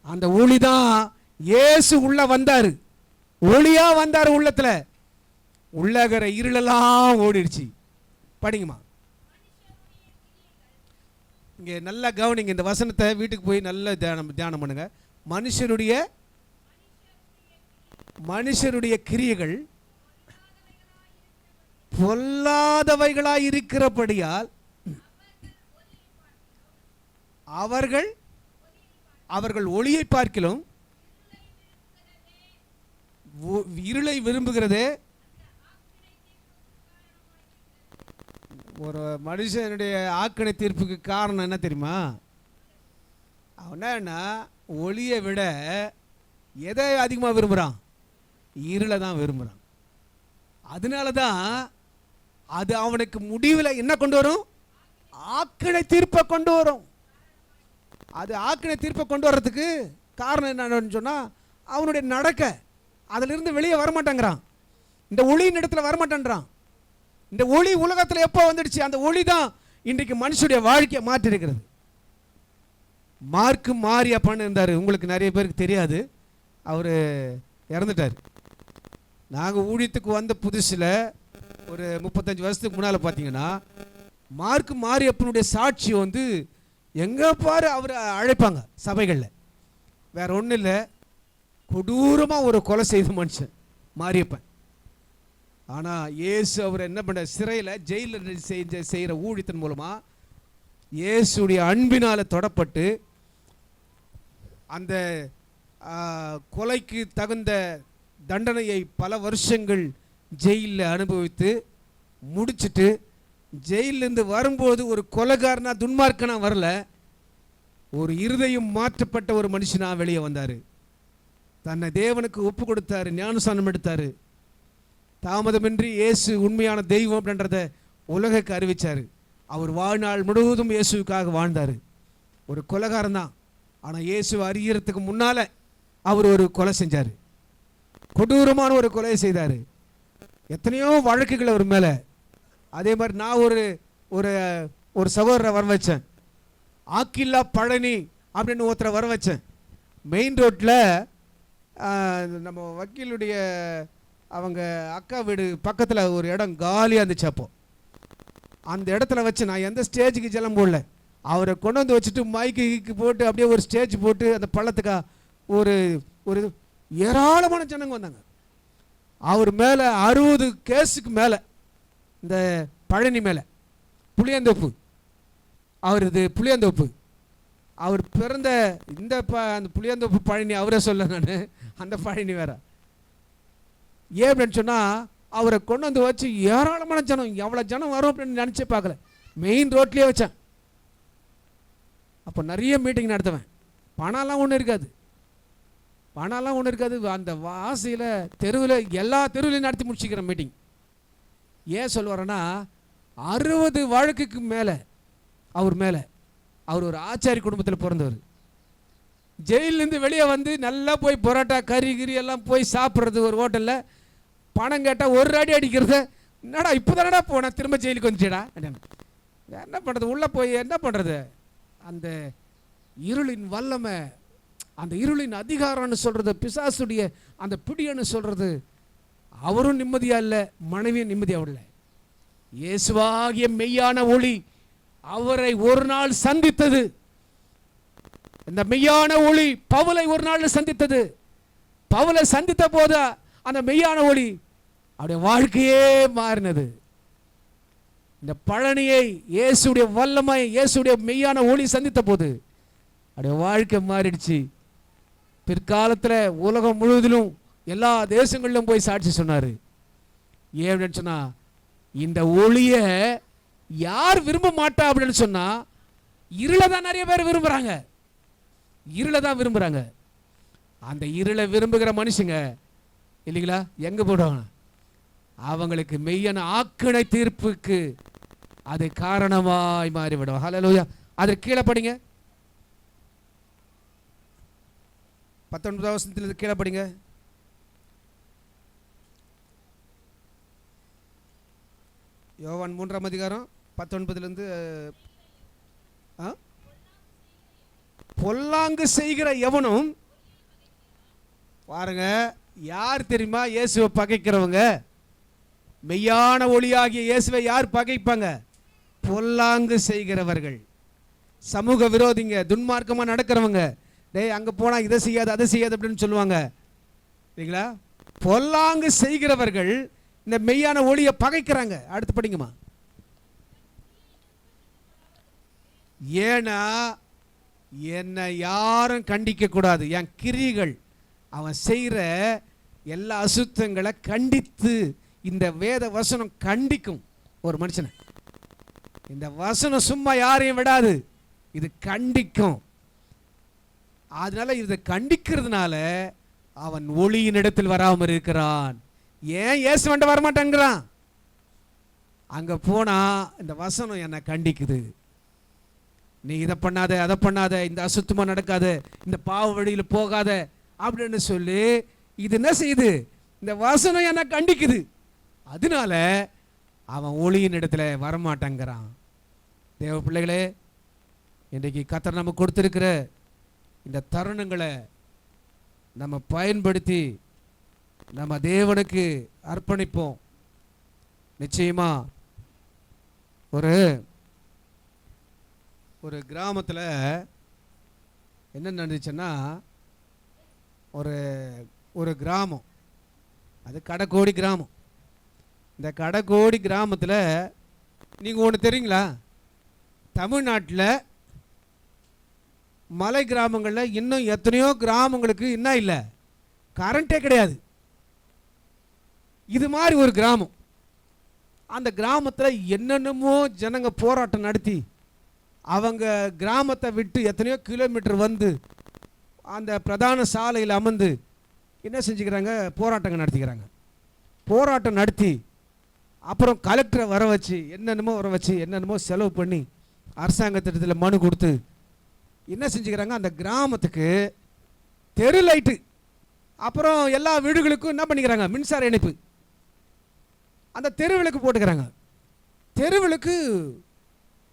அந்த ஒளி தான் இயேசு உள்ள வந்தாரு, ஒளியா வந்தாரு. உள்ளத்துல உள்ளகிற இருளெல்லாம் ஓடிடுச்சு. படிங்கம்மா. இங்கே நல்லா கவனிங்க, இந்த வசனத்தை வீட்டுக்கு போய் நல்ல தியானம் பண்ணுங்க. மனுஷருடைய கிரியைகள் பொல்லாதவைகளாய் இருக்கிறபடியால் அவர்கள் ஒளியை பார்க்கிலும் இருளை விரும்புகிறதே. ஒரு மனுஷனுடைய ஆக்கினை தீர்ப்புக்கு காரணம் என்ன தெரியுமா? அவனா ஒளியை விட எதை அதிகமாக விரும்புகிறான்? இருளை தான் விரும்புகிறான். அதனால தான் அது அவனுக்கு முடிவில் என்ன கொண்டு வரும்? ஆக்கினை தீர்ப்பை கொண்டு வரும். அது ஆக்கினை தீர்ப்பை கொண்டு வர்றதுக்கு காரணம் என்னன்னு சொன்னால் அவனுடைய நடக்க அதிலிருந்து வெளியே வரமாட்டேங்கிறான். இந்த ஒளியின் இடத்துல வரமாட்டேன்றான். இந்த ஒளி உலகத்தில் எப்போ வந்துடுச்சு? அந்த ஒளி தான் இன்றைக்கு மனுஷனுடைய வாழ்க்கையை மாற்றி இருக்கிறது. மார்க்கு மாரியப்பான்னு இருந்தார், உங்களுக்கு நிறைய பேருக்கு தெரியாது, அவர் இறந்துட்டார். நாங்கள் ஊழியத்துக்கு வந்த புதுசில் ஒரு 35 வருஷத்துக்கு முன்னால் பார்த்தீங்கன்னா மார்க்கு மாரியப்பனுடைய சாட்சி வந்து எங்கே பாரு அவர் அழைப்பாங்க சபைகளில். வேற ஒன்றும் இல்லை, கொடூரமாக ஒரு கொலை செய்த மனுஷன் மாரியப்பன். ஆனால் இயேசு அவர் என்ன பண்ண, சிறையில் ஜெயிலில் செய்கிற ஊழியத்தின் மூலமாக இயேசுடைய அன்பினால் தொடப்பட்டு அந்த கொலைக்கு தகுந்த தண்டனையை பல வருஷங்கள் ஜெயிலில் அனுபவித்து முடிச்சுட்டு ஜெயிலிருந்து வரும்போது ஒரு கொலைகாரனா துன்மார்க்கனா வரல, ஒரு இருதயம் மாற்றப்பட்ட ஒரு மனுஷனா வெளியே வந்தார். தன்னை தேவனுக்கு ஒப்பு கொடுத்தாரு, ஞானஸ்நானம் எடுத்தாரு. தாமதமின்றி இயேசு உண்மையான தெய்வம் அப்படின்றத உலகுக்கு அறிவிச்சார். அவர் வாழ்நாள் முழுவதும் இயேசுக்காக வாழ்ந்தார். ஒரு கொலைகாரன் தான், ஆனால் இயேசுவை அறியறதுக்கு முன்னால் அவர் ஒரு கொலை செஞ்சார், கொடூரமான ஒரு கொலையை செய்தார். எத்தனையோ வழக்குகள் அவர் மேலே. அதே மாதிரி நான் ஒரு ஒரு சகோதரரை வர வச்சேன், ஆக்கில்லா பழனி அப்படின்னு ஒருத்தரை வர வச்சேன். மெயின் ரோட்டில் நம்ம வக்கீலுடைய அவங்க அக்கா வீடு பக்கத்தில் ஒரு இடம் காலியாக இருந்துச்சு. அப்போது அந்த இடத்துல வச்சு நான் எந்த ஸ்டேஜுக்கு ஜெலம் போடல, அவரை கொண்டு வந்து வச்சுட்டு மைக்கு போட்டு அப்படியே ஒரு ஸ்டேஜ் போட்டு அந்த பள்ளத்துக்கா ஒரு ஒரு ஏராளமான ஜனங்க வந்தாங்க. அவர் மேலே 60 கேஸுக்கு மேலே, இந்த பழனி மேலே, புளியந்தோப்பு, அவர் இது புளியந்தோப்பு, அவர் பிறந்த இந்த அந்த புளியந்தோப்பு பழனி அவரே சொல்ல, நான் அந்த பழனி வேற. ஏன் அப்படின்னு சொன்னால் அவரை கொண்டு வந்து வச்சு ஏராளமான ஜனம், எவ்வளோ ஜனம் வரும் அப்படின்னு நினச்சே பார்க்கல. மெயின் ரோட்லேயே வச்சேன். அப்போ நிறைய மீட்டிங் நடத்துவேன். பணம்லாம் ஒன்றும் இருக்காது, பணம்லாம் ஒன்றும் இருக்காது. அந்த வாசியில் தெருவில் எல்லா தெருவிலையும் நடத்தி முடிச்சுக்கிறேன் மீட்டிங். ஏன் சொல்லுவாரன்னா 60 வழக்குக்கு மேலே அவர் மேலே. அவர் ஒரு ஆச்சாரி குடும்பத்தில் பிறந்தவர். ஜெயிலேருந்து வெளியே வந்து நல்லா போய் பரோட்டா கறி எல்லாம் போய் சாப்பிட்றது, ஒரு ஹோட்டலில் பணம் கேட்டால் ஒரு அடி அடிக்கிறத, என்னடா இப்போ தானடா போனேன் திரும்ப ஜெயிலுக்கு வந்துச்சேடா, என்ன பண்ணுறது, உள்ளே போய் என்ன பண்ணுறது. அந்த இருளின் வல்லமை, அந்த இருளின் அதிகாரம்னு சொல்கிறது, பிசாசுடைய அந்த பிடின்னு சொல்கிறது, அவரும் நிம்மதியாக இல்லை, மனைவியும் நிம்மதியாக இல்லை. இயேசுவாகிய மெய்யான ஒளி அவரை ஒரு நாள் சந்தித்தது. இந்த மெய்யான ஒளி பவுலை ஒரு நாள் சந்தித்தது. பவுலை சந்தித்த போது அந்த மெய்யான ஒளி அவருடைய வாழ்க்கையே மாறினது. இந்த பழனியை இயேசுடைய வல்லமை, இயேசுடைய மெய்யான ஒளி சந்தித்த போது அவருடைய வாழ்க்கை மாறிடுச்சு. பிற்காலத்தில் உலகம் முழுவதிலும் எல்லா தேசங்களிலும் போய் சாட்சி சொன்னார். ஏன் அப்படின்னு சொன்னா, இந்த ஒளியை யார் விரும்ப மாட்டா அப்படின்னு சொன்னா, இருளை தான் நிறைய பேர் விரும்புறாங்க, இருளை தான் விரும்புறாங்க. அந்த இருளை விரும்புகிற மனுஷங்க இல்லைங்களா எங்க போடுவாங்க, அவங்களுக்கு மெய்யான ஆக்கினை தீர்ப்புக்கு அது காரணமாய் மாறிவிடும். ஹல்லேலூயா. அதற்கு கீழே படிங்க, 19 வசனத்தில் கீழே படிங்க. யோவான் 3ஆம் அதிகாரம் 19 பொல்லாங்கு செய்கிற எவனும், பாருங்க யார் தெரியுமா இயேசுவை பகைக்கிறவங்க? மெய்யான ஒளியாகிய இயேசுவை யார் பகைப்பாங்க? பொல்லாங்கு செய்கிறவர்கள், சமூக விரோதிங்க, துன்மார்க்கமாக நடக்கிறவங்க. டேய் அங்கே போனால் இதை செய்யாது அதை செய்யாது அப்படின்னு சொல்லுவாங்க இல்லைங்களா. பொல்லாங்கு செய்கிறவர்கள் இந்த மெய்யான ஒளியை பகைக்கிறாங்க. அடுத்து படிங்கம்மா. ஏன்னா என்னை யாரும் கண்டிக்க கூடாது, என் கிரிகள், அவன் செய்கிற எல்லா அசுத்தங்களை கண்டித்து, இந்த வேத வசனம் கண்டிக்கும் ஒரு மனுஷனை. இந்த வசனம் சும்மா யாரையும் விடாது, இது கண்டிக்கும். அதனால இதை கண்டிக்கிறதுனால அவன் ஒளியின் இடத்தில் வராமல் இருக்கிறான். ஏன் இயேசு வண்ட வரமாட்டேங்கிறான்? அங்க போனா இந்த வசனம் என்னை கண்டிக்குது, நீ இதை பண்ணாத அதை பண்ணாத, இந்த அசுத்தமா நடக்காத, இந்த பாவ வழியில் போகாத அப்படின்னு சொல்லி இது என்ன செய்யுது? இந்த வசனம் என்னை கண்டிக்குது. அதனால அவன் ஒளியின் இடத்துல வரமாட்டேங்கிறான். தேவ பிள்ளைகளே, இன்றைக்கு கர்த்தர் நமக்கு கொடுத்திருக்கிற இந்த தருணங்களை நம்ம பயன்படுத்தி நம்ம தேவனுக்கு அர்ப்பணிப்போம். நிச்சயமா ஒரு கிராமத்தில் என்ன நடந்துச்சுன்னா, ஒரு கிராமம், அது கடக்கோடி கிராமம். இந்த கடக்கோடி கிராமத்தில் நீங்கள் ஒன்று தெரியுங்களா, தமிழ்நாட்டில் மலை கிராமங்களில் இன்னும் எத்தனையோ கிராமங்களுக்கு என்ன இல்லை, கரண்ட்டே கிடையாது. இது மாதிரி ஒரு கிராமம். அந்த கிராமத்தில் என்னென்னமோ ஜனங்க போராட்டம் நடத்தி அவங்க கிராமத்தை விட்டு எத்தனையோ கிலோமீட்டர் வந்து அந்த பிரதான சாலையில் அமர்ந்து என்ன செஞ்சுக்கிறாங்க, போராட்டங்கள் நடத்திக்கிறாங்க. போராட்டம் நடத்தி அப்புறம் கலெக்டரை வர வச்சு என்னென்னமோ செலவு பண்ணி அரசாங்கத்திட்டத்தில் மனு கொடுத்து என்ன செஞ்சுக்கிறாங்க, அந்த கிராமத்துக்கு தெரு லைட்டு, அப்புறம் எல்லா வீடுகளுக்கும் என்ன பண்ணிக்கிறாங்க, மின்சார இணைப்பு, அந்த தெருவிளக்கு போட்டுக்கிறாங்க. தெருவிளக்கு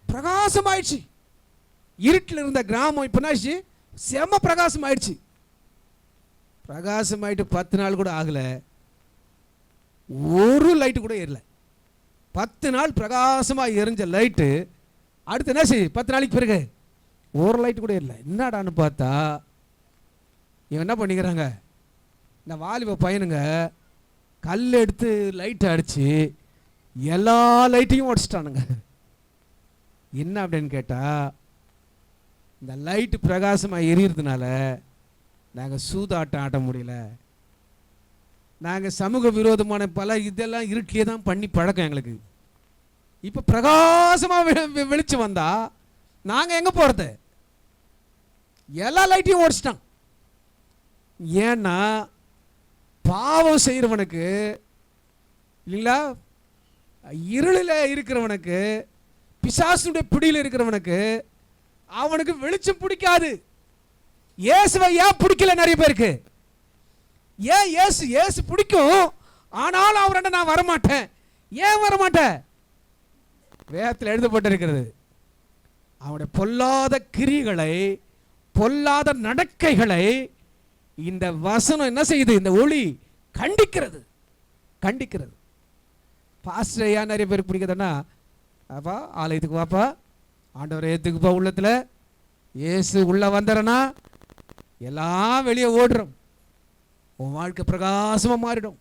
பிரகாசம் ஆயிடுச்சு. இருட்டில் இருந்த கிராமம் இப்போ என்னாச்சு, செம பிரகாசம் ஆயிடுச்சு. பிரகாசம் ஆயிட்டு 10 நாள் கூட ஆகல, ஒரு லைட்டு கூட ஏறல. 10 நாள் பிரகாசமாக எரிஞ்ச லைட்டு அடுத்து என்ன செய்யுது? 10 நாளைக்கு பிறகு ஒரு லைட்டு கூட ஏறல. என்னடான்னு பார்த்தா இவன் என்ன பண்ணிக்கிறாங்க, இந்த வாலிப பையனுங்க கல் எடுத்து லைட்டை அடித்து எல்லா லைட்டையும் உடச்சிட்டானுங்க. என்ன அப்படின்னு கேட்டால், இந்த லைட்டு பிரகாசமாக எரியறதுனால நாங்கள் சூதாட்டம் ஆட்ட முடியல, நாங்கள் சமூக விரோதமான பல இதெல்லாம் இருட்டிலே தான் பண்ணி பழக்கம் எங்களுக்கு. இப்போ பிரகாசமாக வெளிச்சம் வந்தா நாங்கள் எங்கே போகிறது? எல்லா லைட்டையும் உடச்சிட்டான். ஏன்னா பாவம் செய்கிறவனுக்கு இல்லைங்களா, இருளில் இருக்கிறவனுக்கு, பிசாசுடைய பிடியில் இருக்கிறவனுக்கு அவனுக்கு வெளிச்சம் பிடிக்காது. இயேசுவை ஏன் பிடிக்கல நிறைய பேருக்கு? ஏன் இயேசு பிடிக்கும், ஆனாலும் அவர்கிட்ட நான் வரமாட்டேன். ஏன் வரமாட்டேன்? வேதத்தில் எழுதப்பட்டிருக்கிறது, அவனுடைய பொல்லாத கிரிகளை, பொல்லாத நடக்கைகளை இந்த வசனம் என்ன செய்யுது? இந்த ஒளி கண்டிக்கிறது. கண்டிக்கிறது. பாஸ்டர் ஏன் நிறைய பேருக்கு பிடிக்குதுன்னா, அப்பா ஆலயத்துக்கு வாப்பா, ஆண்டவர் ஏத்துக்குப்பா, உள்ளத்தில் இயேசு உள்ள வந்துறனா எல்லாம் வெளியே ஓடுறோம், உன் வாழ்க்கை பிரகாசமாக மாறிடும்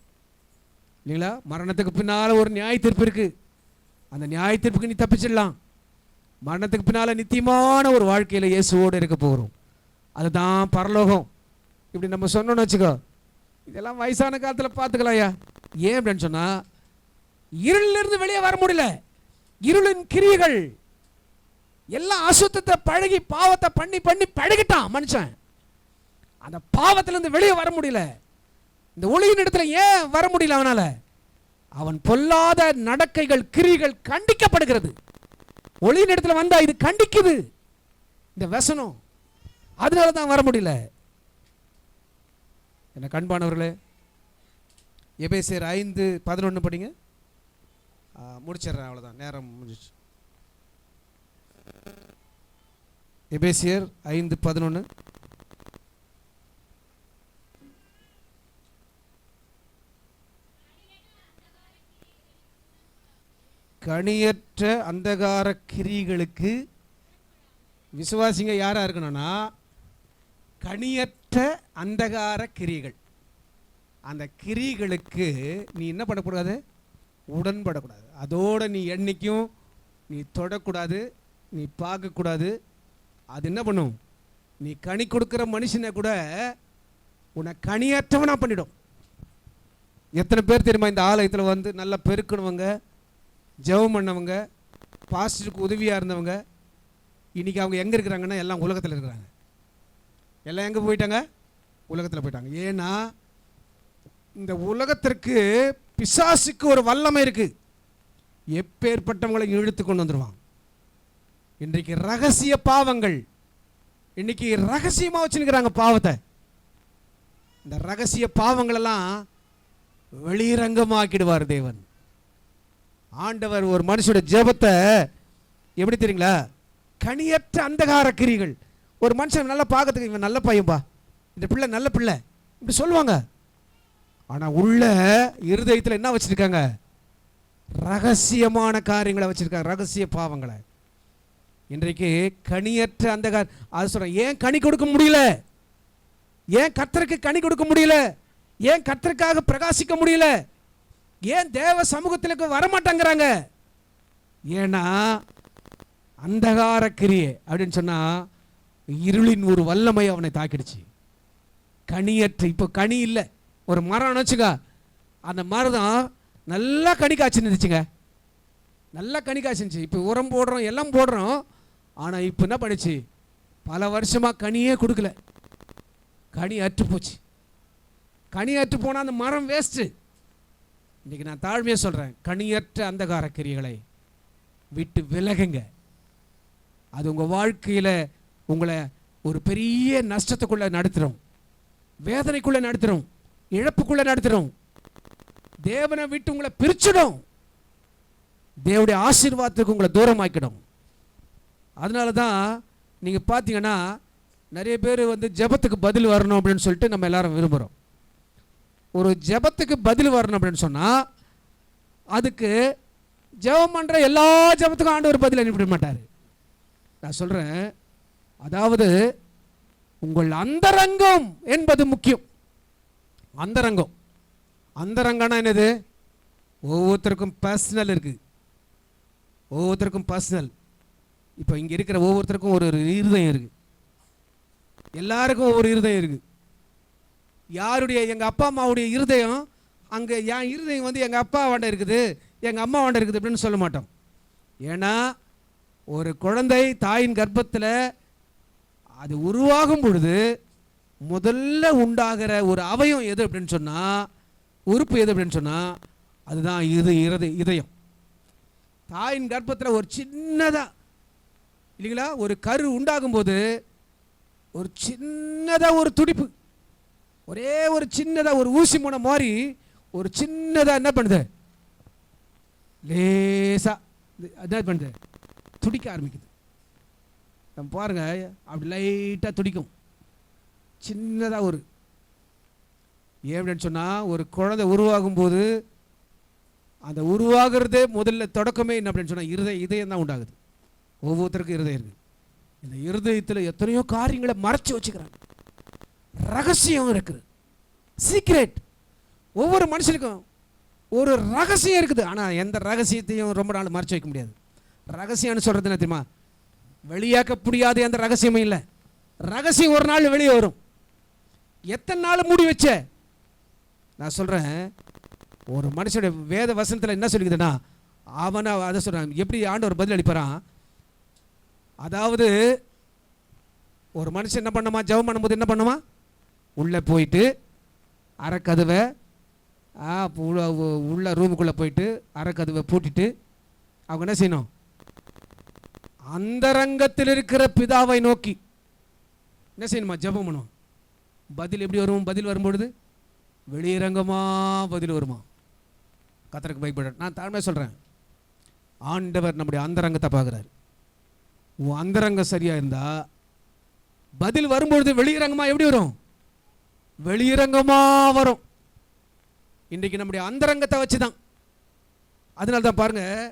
இல்லைங்களா? மரணத்துக்கு பின்னால் ஒரு நியாய தீர்ப்பு இருக்கு. அந்த நியாய தீர்ப்புக்கு நீ தப்பிச்சிடலாம். மரணத்துக்கு பின்னால் நித்தியமான ஒரு வாழ்க்கையில் இயேசுவோடு இருக்க போகிறோம். அதுதான் பரலோகம். இப்படி நம்ம சொன்னோன்னு வச்சுக்கோ, இதெல்லாம் வயசான காலத்தில் பார்த்துக்கலாம் ஐயா. ஏன் அப்படின்னு சொன்னால், இருளிலிருந்து வெளியே வர முடியல. இருளின் கிரியைகள் எல்லாம் அசுத்தத்தை பழகி பாவத்தை பண்ணி பண்ணி பழகிட்டான் மனுஷன். அந்த பாவத்திலிருந்து வெளியே வர முடியல. இந்த ஒளியின் இடத்துல ஏன் வர முடியல அவனால? அவன் பொல்லாத நடக்கைகள், கிரிகள் கண்டிக்கப்படுகிறது. ஒளியின் இடத்துல வந்தா இது கண்டிக்குது இந்த வசனம். அதனால தான் வர முடியல. என்ன கண்பானவர்களே, எபேசியர் 5:11 படிங்க. முடிச்சிடுறேன், அவ்வளோதான், நேரம் முடிஞ்சிச்சு. எபேசியர் 5:11. கனியற்ற அந்தகார கிரிகளுக்கு விசுவாசிங்க யாரா இருக்கணும்னா, கனியற்ற அந்தகார கிரிகள். அந்த கிரிகளுக்கு நீ என்ன பண்ணக்கூடாது? உடன்படக்கூடாது. அதோட நீ என்னைக்கும் நீ தொடக்கூடாது, நீ பார்க்கக்கூடாது. அது என்ன பண்ணும்? நீ கனி கொடுக்குற மனுஷனை கூட உன்னை கனியற்றவனா பண்ணிடும். எத்தனை பேர் தெரியுமா இந்த ஆலயத்தில் வந்து நல்லா பெருக்கணுவங்க, ஜெபம் பண்ணவங்க, பாஸ்டருக்கு உதவியாக இருந்தவங்க, இன்றைக்கி அவங்க எங்கே இருக்கிறாங்கன்னா எல்லாம் உலகத்தில் இருக்கிறாங்க. எல்லாம் எங்கே போயிட்டாங்க? உலகத்தில் போயிட்டாங்க. ஏன்னா இந்த உலகத்திற்கு பிசாசுக்கு ஒரு வல்லமை இருக்குது. எப்பேற்பட்டவங்களை இழுத்து கொண்டு வந்துடுவான். இன்றைக்கு ரகசிய பாவங்கள், இன்னைக்கு ரகசியமாக வச்சுருக்கிறாங்க பாவத்தை. இந்த ரகசிய பாவங்களெல்லாம் வெளிரங்கமாக்கிடுவார் தேவன். ஆண்டவர் ஒரு மனுஷோட ஜெபத்தை எப்படி தெரியுங்களா? கனியற்ற அந்தகார கிரிகள். ஒரு மனுஷன் நல்லா பார்க்கறதுக்கு இவன் நல்ல பையன்பா, இந்த பிள்ளை நல்ல பிள்ளை இப்படி சொல்லுவாங்க. ஆனால் உள்ள இருதயத்தில் என்ன வச்சிருக்காங்க? ரகசியமான காரியங்களை வச்சிருக்காங்க, ரகசிய பாவங்களை. இன்றைக்கு கனியற்ற அந்தகார, அது சொல்றேன். ஏன் கனி கொடுக்க முடியல? ஏன் கர்த்தருக்கு கனி கொடுக்க முடியல? ஏன் கர்த்தருக்காக பிரகாசிக்க முடியல? ஏன் தேவ சமூகத்திற்கு வரமாட்டாங்கிறாங்க? ஏன்னா அந்தகார கிரியை அப்படின்னு சொன்னா இருளின் ஒரு வல்லமை அவனை தாக்கிடுச்சு. கனியற்ற, இப்போ கனி இல்லை. ஒரு மரம் வச்சுக்க, அந்த மரம் தான் நல்லா கனி காய்ச்சிருந்துச்சுங்க, நல்லா கனி காய்ச்சிருந்துச்சு. இப்போ உரம் போடுறோம், எல்லாம் போடுறோம். ஆனால் இப்போ என்ன பண்ணிச்சு? பல வருஷமாக கனியே கொடுக்கல, கனி அற்று போச்சு. கனி அற்று போனால் அந்த மரம் வேஸ்ட்டு. இன்றைக்கி நான் தாழ்மையாக சொல்கிறேன், கனியற்ற அந்தகார கிரியைகளை விட்டு விலகுங்க. அது உங்கள் வாழ்க்கையில் உங்களை ஒரு பெரிய நஷ்டத்துக்குள்ளே நடத்துகிறோம், வேதனைக்குள்ளே நடத்துகிறோம், இழப்புக்குள்ளே நடத்துகிறோம். தேவனை விட்டு உங்களை பிரிச்சிடும், தேவனுடைய ஆசீர்வாதத்துக்கு உங்களை தூரமாக்கிடும். அதனால தான் நீங்கள் பார்த்தீங்கன்னா நிறைய பேர் வந்து ஜெபத்துக்கு பதில் வரணும் அப்படின்னு சொல்லிட்டு நம்ம எல்லாரும் விரும்புகிறோம். ஒரு ஜெபத்துக்கு பதில் வரணும் அப்படின்னு சொன்னால் அதுக்கு ஜெபம் பண்ணுற எல்லா ஜெபத்துக்கும் ஆண்டவர் பதில் அனுப்பிட மாட்டார். நான் சொல்கிறேன், அதாவது உங்கள் அந்தரங்கம் என்பது முக்கியம். அந்தரங்கம், அந்தரங்கம்னா என்னது? ஒவ்வொருத்தருக்கும் பர்சனல் இருக்குது, ஒவ்வொருத்தருக்கும் பர்சனல். இப்போ இங்கே இருக்கிற ஒவ்வொருத்தருக்கும் ஒரு இருதயம் இருக்குது, எல்லாருக்கும் ஒவ்வொரு இருதயம் இருக்குது. யாருடைய, எங்கள் அப்பா அம்மாவுடைய இருதயம் அங்கே, என் இருதயம் வந்து எங்கள் அப்பா வாண்ட இருக்குது, எங்கள் அம்மா வாண்ட இருக்குது அப்படின்னு சொல்ல மாட்டோம். ஏன்னா ஒரு குழந்தை தாயின் கர்ப்பத்தில் அது உருவாகும் பொழுது முதல்ல உண்டாகிற ஒரு அவயம் எது அப்படின்னு சொன்னால், உறுப்பு எது அப்படின்னு சொன்னால், அதுதான் இதயம். தாயின் கர்ப்பத்தில் ஒரு சின்னதாக இல்லைங்களா, ஒரு கரு உண்டாகும் போது ஒரு சின்னதாக ஒரு துடிப்பு, ஒரே ஒரு சின்னதாக ஒரு ஊசி முனை மாதிரி ஒரு சின்னதாக என்ன பண்ணுது, லேசாக என்ன பண்ணுது, துடிக்க ஆரம்பிக்குது. நம்ம பாருங்க, அப்படி லைட்டாக துடிக்கும், சின்னதாக ஒரு. ஏன் அப்படின்னு சொன்னால், ஒரு குழந்தை உருவாகும் போது அந்த உருவாகிறதே முதல்ல தொடக்கமே என்ன அப்படின்னு சொன்னால் இதயம் தான் உண்டாகுது. ஒவ்வொருத்தருக்கும் இருதயம் இருக்குது. இந்த இருதயத்தில் எத்தனையோ காரியங்களை மறைச்சி வச்சுக்கிறாங்க, ரகசியம் இருக்குது, சீக்ரெட். ஒவ்வொரு மனுஷனுக்கும் ஒரு ரகசியம் இருக்குது. ஆனால் எந்த ரகசியத்தையும் ரொம்ப நாள் மறைச்சி வைக்க முடியாது. ரகசியம்னு சொல்கிறது என்ன தெரியுமா? வெளியாக்க முடியாது, எந்த ரகசியமும் இல்லை. ரகசியம் ஒரு நாள் வெளியே வரும். எத்தனை நாள் மூடி வச்ச? நான் சொல்கிறேன், ஒரு மனுஷனுடைய வேத வசனத்தில் என்ன சொல்லிக்குதுன்னா, அவனை அதை சொல்கிறான், எப்படி ஆண்டவர் பதில் அளிப்பாரான். அதாவது ஒரு மனுஷன் என்ன பண்ணுமா, ஜெபம் பண்ணும்போது என்ன பண்ணுமா, உள்ளே போயிட்டு அரைக்கதவை உள்ள ரூமுக்குள்ளே போயிட்டு அரைக்கதவை பூட்டிட்டு அவங்க என்ன செய்யணும், அந்தரங்கத்தில் இருக்கிற பிதாவை நோக்கி என்ன செய்யணுமா, ஜெபம் பண்ணுவோம். பதில் எப்படி வரும்? பதில் வரும்பொழுது வெளியரங்கமாக பதில் வருமா? கர்த்தருக்கு பயப்பட. நான் தாழ்மையாக சொல்கிறேன், ஆண்டவர் நம்முடைய அந்தரங்கத்தை பார்க்குறாரு. உன் அந்தரங்கம் சரியாக இருந்தால் பதில் வரும்பொழுது வெளியரங்கமாக எப்படி வரும்? வெளியரங்கமாக வரும். இன்றைக்கு நம்முடைய அந்தரங்கத்தை வச்சு தான். அதனால தான் பாருங்கள்,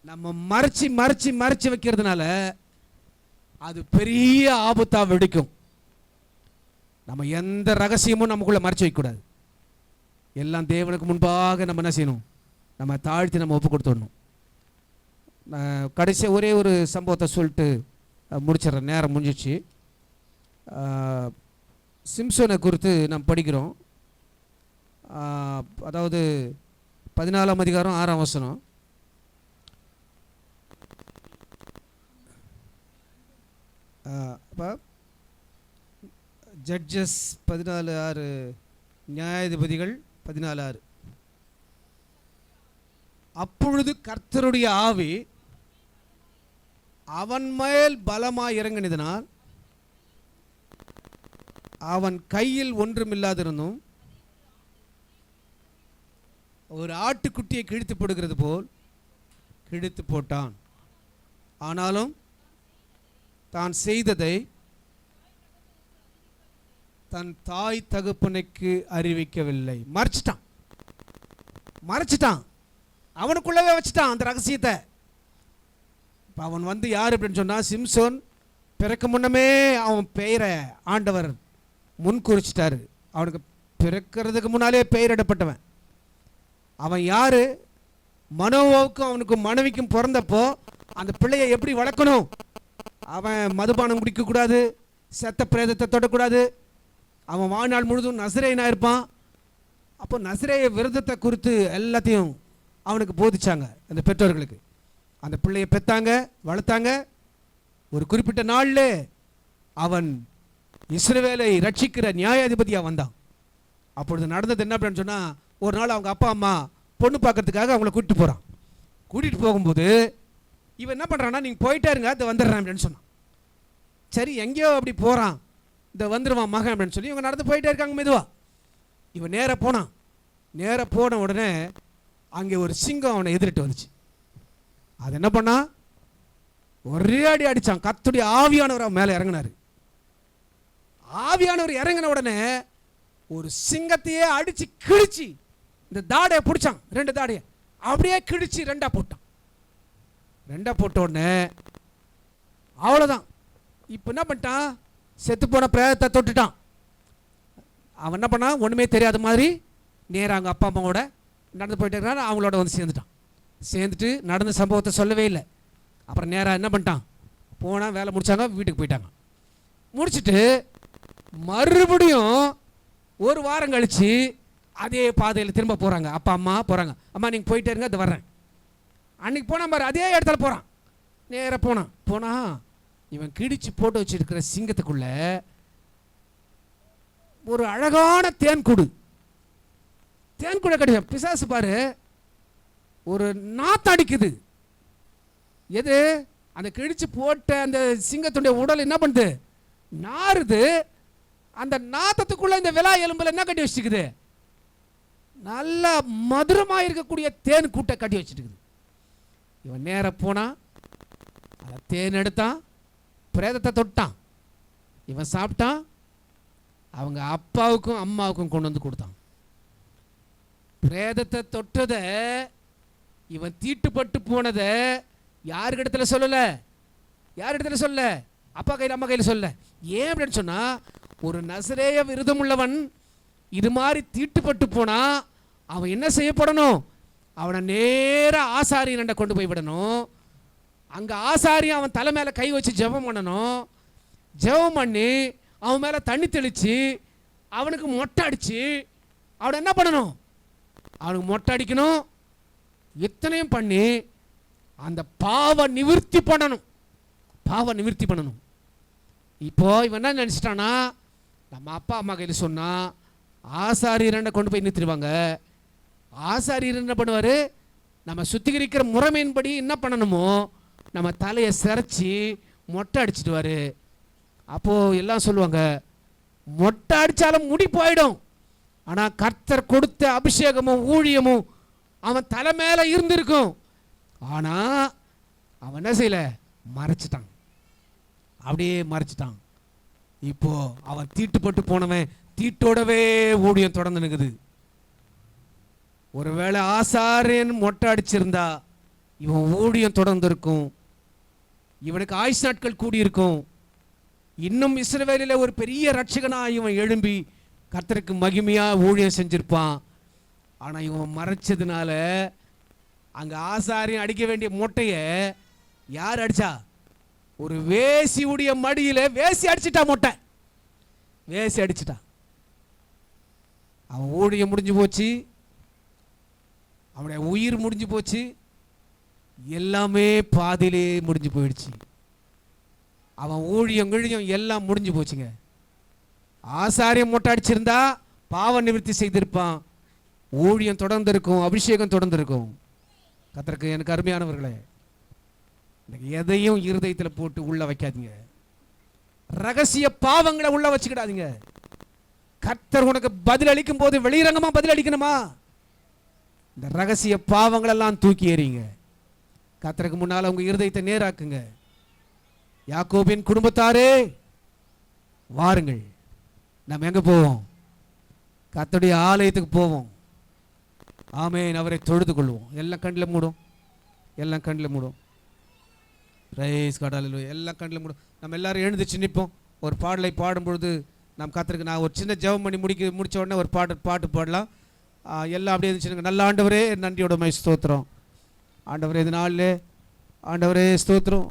நம்ம மறைச்சி மறைச்சி மறைச்சி வைக்கிறதுனால அது பெரிய ஆபத்தாக வெடிக்கும். நம்ம எந்த ரகசியமும் நமக்குள்ளே மறைச்சி வைக்கக்கூடாது. எல்லாம் தேவனுக்கு முன்பாக நம்ம என்ன செய்யணும், நம்ம தாழ்த்தி நம்ம ஒப்பு கொடுத்துடணும். கடைசியாக ஒரே ஒரு சம்பவத்தை சொல்லிட்டு முடிச்சிடறேன், நேரம் முடிஞ்சிச்சு. சிம்சோனை குறித்து நாம் படிக்கிறோம். அதாவது 14ஆம் அதிகாரம் 6ஆம் வசனம். அப்போ ஜட்ஜஸ் 14:6, நியாயாதிபதிகள் 14:6. அப்பொழுது கர்த்தருடைய ஆவி அவன் மேல் பலமாய் இறங்கினதினால் அவன் கையில் ஒன்றுமில்லாதிருந்தும் ஒரு ஆட்டுக்குட்டியை கிழித்து போடுகிறது போல் கிழித்து போட்டான். ஆனாலும் தான் செய்ததை தன் தாய் தகப்பனுக்கு அறிவிக்கவில்லை. மறைச்சிட்டான், அவனுக்குள்ளவே வச்சுட்டான் அந்த ரகசியத்தை. இப்போ அவன் வந்து யார் அப்படின்னு சொன்னால், சிம்சோன் பிறக்க முன்னமே அவன் பெயரை ஆண்டவர் முன்குறிச்சிட்டாரு. அவனுக்கு பிறக்கிறதுக்கு முன்னாலே பெயரிடப்பட்டவன். அவன் யார்? மனோவாவுக்கும் அவனுக்கும் மனைவிக்கும் பிறந்தப்போ அந்த பிள்ளையை எப்படி வளர்க்கணும், அவன் மதுபானம் குடிக்கக்கூடாது, செத்த பிரேதத்தை தொடக்கூடாது, அவன் வாழ்நாள் முழுதும் நசரேயனாக இருப்பான். அப்போ நசரேய விரதத்தை குறித்து எல்லாத்தையும் அவனுக்கு போதிச்சாங்க அந்த பெற்றோர்களுக்கு. அந்த பிள்ளையை பெற்றாங்க, வளர்த்தாங்க. ஒரு குறிப்பிட்ட நாளில் அவன் இஸ்ரவேலை ரட்சிக்கிற நியாயாதிபதியாக வந்தான். அப்பொழுது நடந்தது என்ன அப்படின்னு சொன்னால், ஒரு நாள் அவங்க அப்பா அம்மா பொண்ணு பார்க்கறதுக்காக அவங்கள கூட்டிகிட்டு போகிறான். கூட்டிகிட்டு போகும்போது இவன் என்ன பண்ணுறான்னா, நீங்கள் போயிட்டே இருங்க, அதை வந்துடுறான் அப்படின்னு சொன்னான். சரி, எங்கேயோ அப்படி போகிறான், இந்த வந்துடுவான் மகன் அப்படின்னு சொல்லி இவங்க நடந்து போயிட்டே இருக்காங்க மெதுவாக. இவன் நேராக போன உடனே அங்கே ஒரு சிங்கம் அவனை எதிரிட்டு வந்துச்சு. அது என்ன பண்ணா, ஒரே அடி அடித்தான். கர்த்தருடைய ஆவியானவர் அவன் மேலே இறங்கினார். ஆவியானவர் இறங்கின உடனே ஒரு சிங்கத்தையே அடித்து கிழிச்சு இந்த தாடையை பிடிச்சான். 2 தாடையை அப்படியே கிழிச்சு ரெண்டா போட்டான். ரெண்டா போட்ட உடனே அவ்வளோதான். இப்போ என்ன பண்ணிட்டான், செத்து போன பிரேதத்தை தொட்டுட்டான். அவன் என்ன பண்ணான், ஒன்றுமே தெரியாத மாதிரி நேராக அவங்க அப்பா அம்மாவோட நடந்து போயிட்டு இருக்கிறான். அவங்களோட வந்து சேர்ந்துட்டான். சேர்ந்துட்டு நடந்த சம்பவத்தை சொல்லவே இல்லை. அப்புறம் நேராக என்ன பண்ணிட்டான், போனால் வேலை முடித்தாங்க, வீட்டுக்கு போயிட்டாங்க. முடிச்சுட்டு மறுபடியும் ஒரு வாரம் கழித்து அதே பாதையில் திரும்ப போகிறாங்க. அப்பா அம்மா போகிறாங்க. அம்மா நீங்கள் போயிட்டே இருங்க, அது வர்றேன். அன்றைக்கி போனால் பாரு அதே இடத்துல போகிறான். நேராக போனால் இவன் கிடிச்சு போட்டு வச்சுருக்கிற சிங்கத்துக்குள்ள ஒரு அழகான தேன்கூடு கிடையாது. பிசாசு பாரு ஒரு நாத்தடிக்குது. எது, அந்த கிழிச்சு போட்ட அந்த சிங்கத்துடைய உடல் என்ன பண்ணுது, நாறுது. அந்த நாத்தத்துக்குள்ள இந்த விலா எலும்புல என்ன கட்டி வச்சுக்குது, நல்ல மதுரமா இருக்கக்கூடிய தேன் கூட்டை கட்டி வச்சுட்டு. இவன் நேர போனா அதை தேன் எடுத்தான், பிரேதத்தை தொட்டான், இவன் சாப்பிட்டான், அவங்க அப்பாவுக்கும் அம்மாவுக்கும் கொண்டு வந்து கொடுத்தான். பிரேதத்தை தொட்டதை இவன் தீட்டுப்பட்டு போனதை யாருக்கிடத்துல சொல்லல, யாரிடத்துல சொல்ல, அப்பா கையில் அம்மா கையில் சொல்ல. ஏன் அப்படின்னு சொன்னா, ஒரு நசரேய விரதம் உள்ளவன் இது மாதிரி தீட்டுப்பட்டு போனா அவன் என்ன செய்யப்படணும், அவனை நேர ஆசாரியன் கொண்டு போய் விடணும். அங்க ஆசாரியன் அவன் தலை மேல கை வச்சு ஜெபம் பண்ணணும். ஜெபம் பண்ணி அவன் மேல தண்ணி தெளிச்சு அவனுக்கு மொட்டை அடிச்சு அவனை என்ன பண்ணணும், அவனுக்கு மொட்டை அடிக்கணும். இத்தனையும் பண்ணி அந்த பாவ நிவர்த்தி பண்ணணும், பாவ நிவர்த்தி பண்ணணும். இப்போ இவன் என்ன நினைச்சிட்டானா, நம்ம அப்பா அம்மா கையில் சொன்னா ஆசாரியரை கொண்டு போய் நிறுத்திடுவாங்க. ஆசாரியர் என்ன பண்ணுவார், நம்ம சுத்திகரிக்கிற முறைமையின்படி என்ன பண்ணணுமோ நம்ம தலையை சிரைச்சி மொட்டை அடிச்சிடுவார். அப்போது எல்லாம் சொல்லுவாங்க, மொட்டை அடித்தாலும் முடி போயிடும், ஆனால் கர்த்தர் கொடுத்த அபிஷேகமும் ஊழியமும் அவன் தலை மேலே இருந்திருக்கும். ஆனால் அவன் என்ன செய்யல, மறைச்சிட்டான், அப்படியே மறைச்சிட்டான். இப்போ அவன் தீட்டுப்பட்டு போனவன் தீட்டோடவே ஊழியம் தொடர்ந்து நிற்குது. ஒருவேளை ஆசாரியன் மொட்டை அடிச்சிருந்தா இவன் ஊழியம் தொடர்ந்து இருக்கும், இவனுக்கு ஆயுஷ் நாட்கள் கூடியிருக்கும். இன்னும் இஸ்ரவேலில் ஒரு பெரிய ரட்சகனா இவன் எழும்பி கர்த்தருக்கு மகிமையா ஊழியம் செஞ்சிருப்பான். ஆனா இவன் மறைச்சதுனால அங்க ஆசாரியன் அடிக்க வேண்டிய மொட்டைய யார் அடிச்சா, ஒரு வேசியுடைய மடியில வேசி அடிச்சிட்டா, மொட்டை வேசி அடிச்சிட்டா. அவன் ஊழியம் முடிஞ்சு போச்சு, அவனுடைய உயிர் முடிஞ்சு போச்சு, எல்லாமே பாதியிலே முடிஞ்சு போயிடுச்சு. அவன் ஊழியம் கிழியம் எல்லாம் முடிஞ்சு போச்சுங்க. ஆசாரியம் மொட்டை அடிச்சிருந்தா பாவ நிவர்த்தி செய்திருப்பான், ஊழியம் தொடர்ந்து இருக்கும், அபிஷேகம் தொடர்ந்து இருக்கும். கர்த்தருக்கு எனக்கு அருமையானவர்களே, எதையும் இருதயத்தில் போட்டு உள்ள வைக்காதீங்க, ரகசிய பாவங்களை உள்ள வச்சுக்கிடாதீங்க. கர்த்தர் உனக்கு பதில் அளிக்கும் போது வெளிரங்கமா பதில் அளிக்கணுமா, இந்த ரகசிய பாவங்கள் எல்லாம் தூக்கி எறிங்க. கர்த்தருக்கு முன்னால உங்க இருதயத்தை நேராக்குங்க. யாக்கோபின் குடும்பத்தாரே வாருங்கள், நம்ம எங்க போவோம், கர்த்தருடைய ஆலயத்துக்கு போவோம். ஆமென், அவரை தொழுது கொள்வோம். எல்லாம் கண்ணில் மூடும், எல்லாம் கண்ணில் மூடும். பிரைஸ் காட், ஹல்லேலூயா. எல்லாம் கண்ணில் மூடும். நம்ம எல்லாரும் எழுந்துச்சு நிற்போம். ஒரு பாடலை பாடும் பொழுது நாம் கர்த்தருக்கு நான் ஒரு சின்ன ஜெபம் பண்ணி முடிச்ச உடனே ஒரு பாட்டு பாடலாம். எல்லாம் அப்படியே இருந்துச்சுங்க. நல்ல ஆண்டவரே, நன்றியோட மை ஸ்தோத்திரம். ஆண்டவரே, இது நாளில் ஆண்டவரே ஸ்தோத்திரம்.